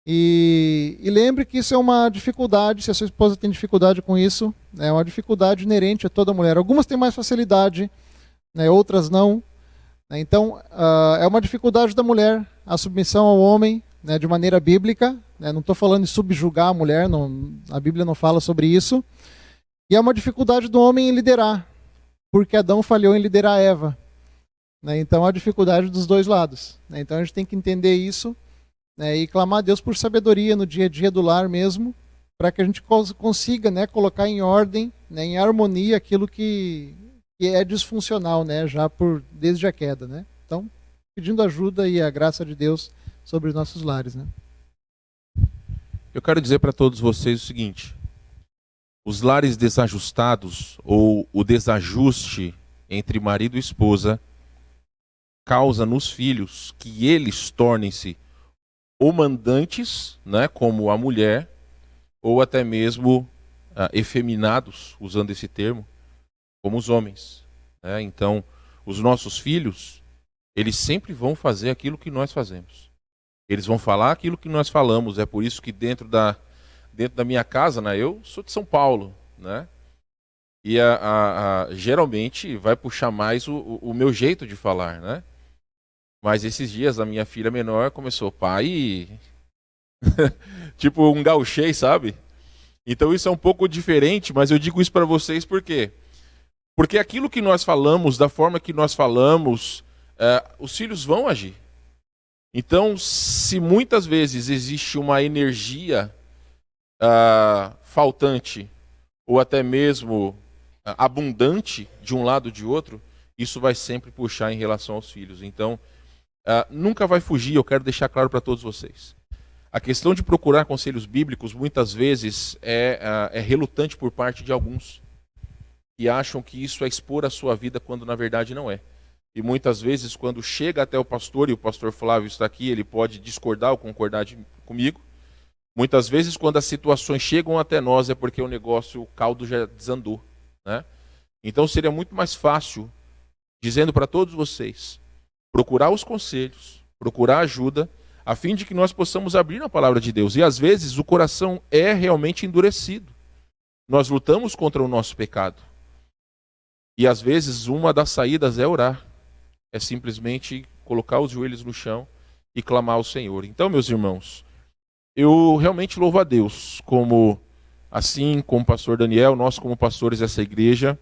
Speaker 3: e lembre que isso é uma dificuldade, se a sua esposa tem dificuldade com isso, é uma dificuldade inerente a toda mulher. Algumas têm mais facilidade, né, outras não. Então, é uma dificuldade da mulher, a submissão ao homem, né, de maneira bíblica. Né, não estou falando de subjugar a mulher, a Bíblia não fala sobre isso. E é uma dificuldade do homem em liderar, porque Adão falhou em liderar Eva. Né, então, há dificuldade dos dois lados. Né, então, a gente tem que entender isso, né, e clamar a Deus por sabedoria no dia a dia do lar mesmo, para que a gente consiga, né, colocar em ordem, né, em harmonia aquilo que é disfuncional, né, já desde a queda, né? Então, pedindo ajuda e a graça de Deus sobre os nossos lares, né?
Speaker 2: Eu quero dizer para todos vocês o seguinte: os lares desajustados ou o desajuste entre marido e esposa causa nos filhos que eles tornem-se ou mandantes, né, como a mulher, ou até mesmo efeminados, usando esse termo, como os homens. Né? Então, os nossos filhos, eles sempre vão fazer aquilo que nós fazemos. Eles vão falar aquilo que nós falamos. É por isso que dentro da minha casa, né, eu sou de São Paulo, né? E geralmente vai puxar mais o meu jeito de falar, né? Mas esses dias a minha filha menor começou, pai, tipo um gauchês, sabe? Então isso é um pouco diferente, mas eu digo isso para vocês por quê? Porque aquilo que nós falamos, da forma que nós falamos, os filhos vão agir. Então, se muitas vezes existe uma energia faltante, ou até mesmo abundante de um lado ou de outro, isso vai sempre puxar em relação aos filhos. Então, nunca vai fugir, eu quero deixar claro para todos vocês. A questão de procurar conselhos bíblicos, muitas vezes, é relutante por parte de alguns, que acham que isso é expor a sua vida quando na verdade não é. E muitas vezes quando chega até o pastor, e o pastor Flávio está aqui, ele pode discordar ou concordar comigo, muitas vezes quando as situações chegam até nós é porque o caldo já desandou. Né? Então seria muito mais fácil, dizendo para todos vocês, procurar os conselhos, procurar ajuda, a fim de que nós possamos abrir na palavra de Deus. E às vezes o coração é realmente endurecido. Nós lutamos contra o nosso pecado. E às vezes uma das saídas é orar. É simplesmente colocar os joelhos no chão e clamar ao Senhor. Então, meus irmãos, eu realmente louvo a Deus, assim como o pastor Daniel, nós como pastores dessa igreja.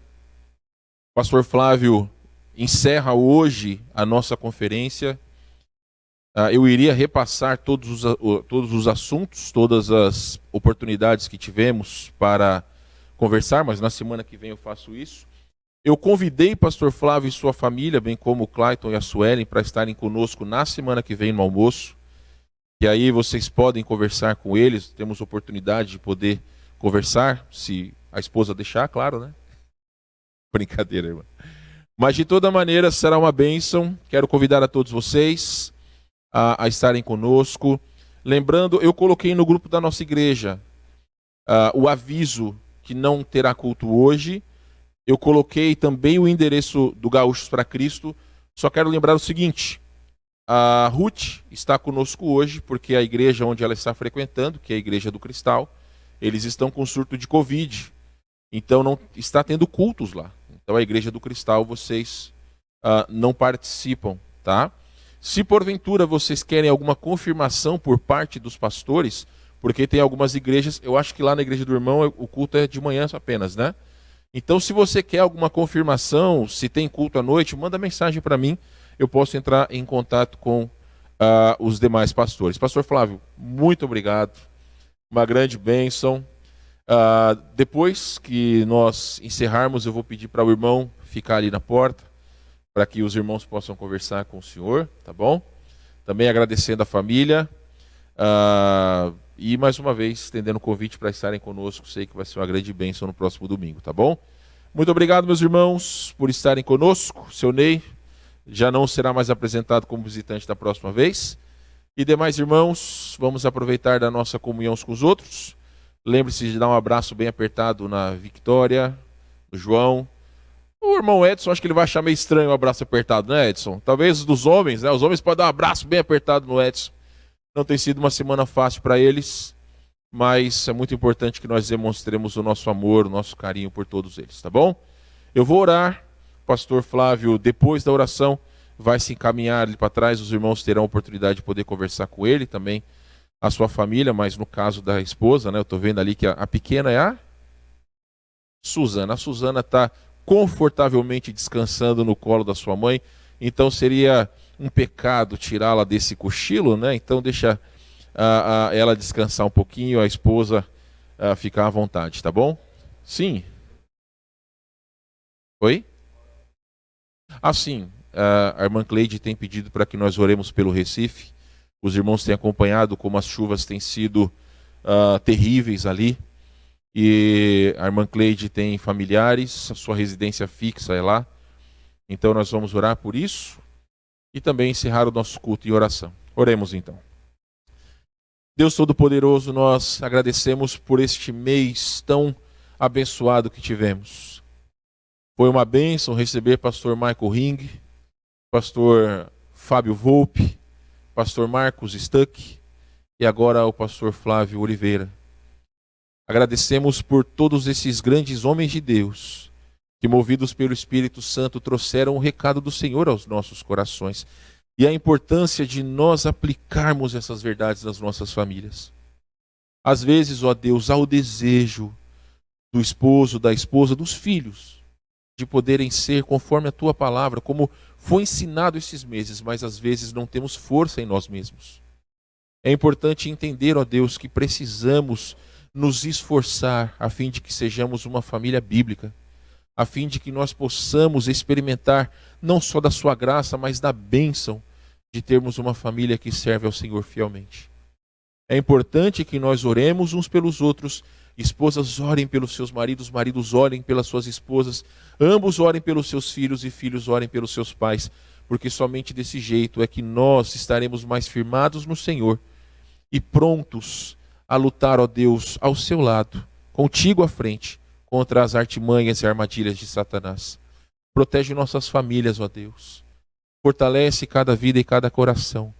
Speaker 2: O pastor Flávio encerra hoje a nossa conferência. Eu iria repassar todos os assuntos, todas as oportunidades que tivemos para conversar, mas na semana que vem eu faço isso. Eu convidei pastor Flávio e sua família, bem como o Clayton e a Suelen, para estarem conosco na semana que vem no almoço. E aí vocês podem conversar com eles, temos oportunidade de poder conversar, se a esposa deixar, claro, né? Brincadeira, irmã. Mas de toda maneira será uma bênção. Quero convidar a todos vocês a estarem conosco. Lembrando, eu coloquei no grupo da nossa igreja o aviso que não terá culto hoje, Eu coloquei também o endereço do Gaúchos para Cristo. Só quero lembrar o seguinte: a Ruth está conosco hoje porque a igreja onde ela está frequentando, que é a Igreja do Cristal, eles estão com surto de Covid. Então não está tendo cultos lá. Então a Igreja do Cristal vocês não participam, tá? Se porventura vocês querem alguma confirmação por parte dos pastores, porque tem algumas igrejas, eu acho que lá na igreja do irmão o culto é de manhã apenas, né? Então, se você quer alguma confirmação, se tem culto à noite, manda mensagem para mim, eu posso entrar em contato com os demais pastores. Pastor Flávio, muito obrigado, uma grande bênção. Depois que nós encerrarmos, eu vou pedir para o irmão ficar ali na porta, para que os irmãos possam conversar com o senhor, tá bom? Também agradecendo a família, e mais uma vez estendendo o convite para estarem conosco. Sei que vai ser uma grande bênção no próximo domingo, tá bom? Muito obrigado, meus irmãos, por estarem conosco. Seu Ney já não será mais apresentado como visitante da próxima vez. E demais irmãos, vamos aproveitar da nossa comunhão uns com os outros. Lembre-se de dar um abraço bem apertado na Victória, no João. O irmão Edson, acho que ele vai achar meio estranho o abraço apertado, né, Edson? Talvez dos homens, né? Os homens podem dar um abraço bem apertado no Edson. Não tem sido uma semana fácil para eles, mas é muito importante que nós demonstremos o nosso amor, o nosso carinho por todos eles, tá bom? Eu vou orar, o pastor Flávio, depois da oração, vai se encaminhar ali para trás, os irmãos terão a oportunidade de poder conversar com ele, também a sua família, mas no caso da esposa, né, eu estou vendo ali que a pequena é a Suzana. A Suzana está confortavelmente descansando no colo da sua mãe, então seria um pecado tirá-la desse cochilo, né? Então deixa ela descansar um pouquinho, a esposa ficar à vontade, tá bom? Sim. Oi? Sim. A irmã Cleide tem pedido para que nós oremos pelo Recife. Os irmãos têm acompanhado como as chuvas têm sido terríveis ali. E a irmã Cleide tem familiares, a sua residência fixa é lá. Então nós vamos orar por isso. E também encerrar o nosso culto em oração. Oremos então. Deus Todo-Poderoso, nós agradecemos por este mês tão abençoado que tivemos. Foi uma bênção receber pastor Michael Ring, pastor Fábio Volpe, pastor Marcos Stuck e agora o pastor Flávio Oliveira. Agradecemos por todos esses grandes homens de Deus que, movidos pelo Espírito Santo, trouxeram o recado do Senhor aos nossos corações e a importância de nós aplicarmos essas verdades nas nossas famílias. Às vezes, ó Deus, há o desejo do esposo, da esposa, dos filhos, de poderem ser conforme a Tua palavra, como foi ensinado esses meses, mas às vezes não temos força em nós mesmos. É importante entender, ó Deus, que precisamos nos esforçar a fim de que sejamos uma família bíblica, a fim de que nós possamos experimentar não só da sua graça, mas da bênção de termos uma família que serve ao Senhor fielmente. É importante que nós oremos uns pelos outros, esposas orem pelos seus maridos, maridos orem pelas suas esposas, ambos orem pelos seus filhos e filhos orem pelos seus pais, porque somente desse jeito é que nós estaremos mais firmados no Senhor e prontos a lutar, ó Deus, ao seu lado, contigo à frente, contra as artimanhas e armadilhas de Satanás. Protege nossas famílias, ó Deus. Fortalece cada vida e cada coração.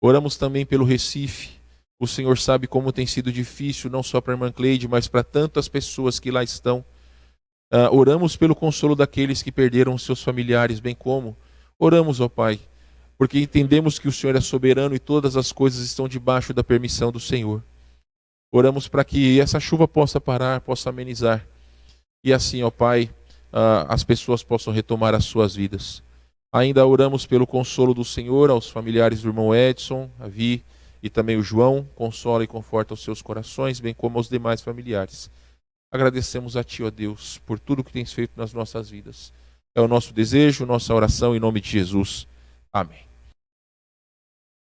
Speaker 2: Oramos também pelo Recife. O Senhor sabe como tem sido difícil, não só para a irmã Cleide, mas para tantas pessoas que lá estão. Oramos pelo consolo daqueles que perderam seus familiares, bem como oramos, ó Pai, porque entendemos que o Senhor é soberano e todas as coisas estão debaixo da permissão do Senhor. Oramos para que essa chuva possa parar, possa amenizar. E assim, ó Pai, as pessoas possam retomar as suas vidas. Ainda oramos pelo consolo do Senhor aos familiares do irmão Edson, a Vi e também o João. Consola e conforta os seus corações, bem como aos demais familiares. Agradecemos a Ti, ó Deus, por tudo que tens feito nas nossas vidas. É o nosso desejo, nossa oração em nome de Jesus. Amém.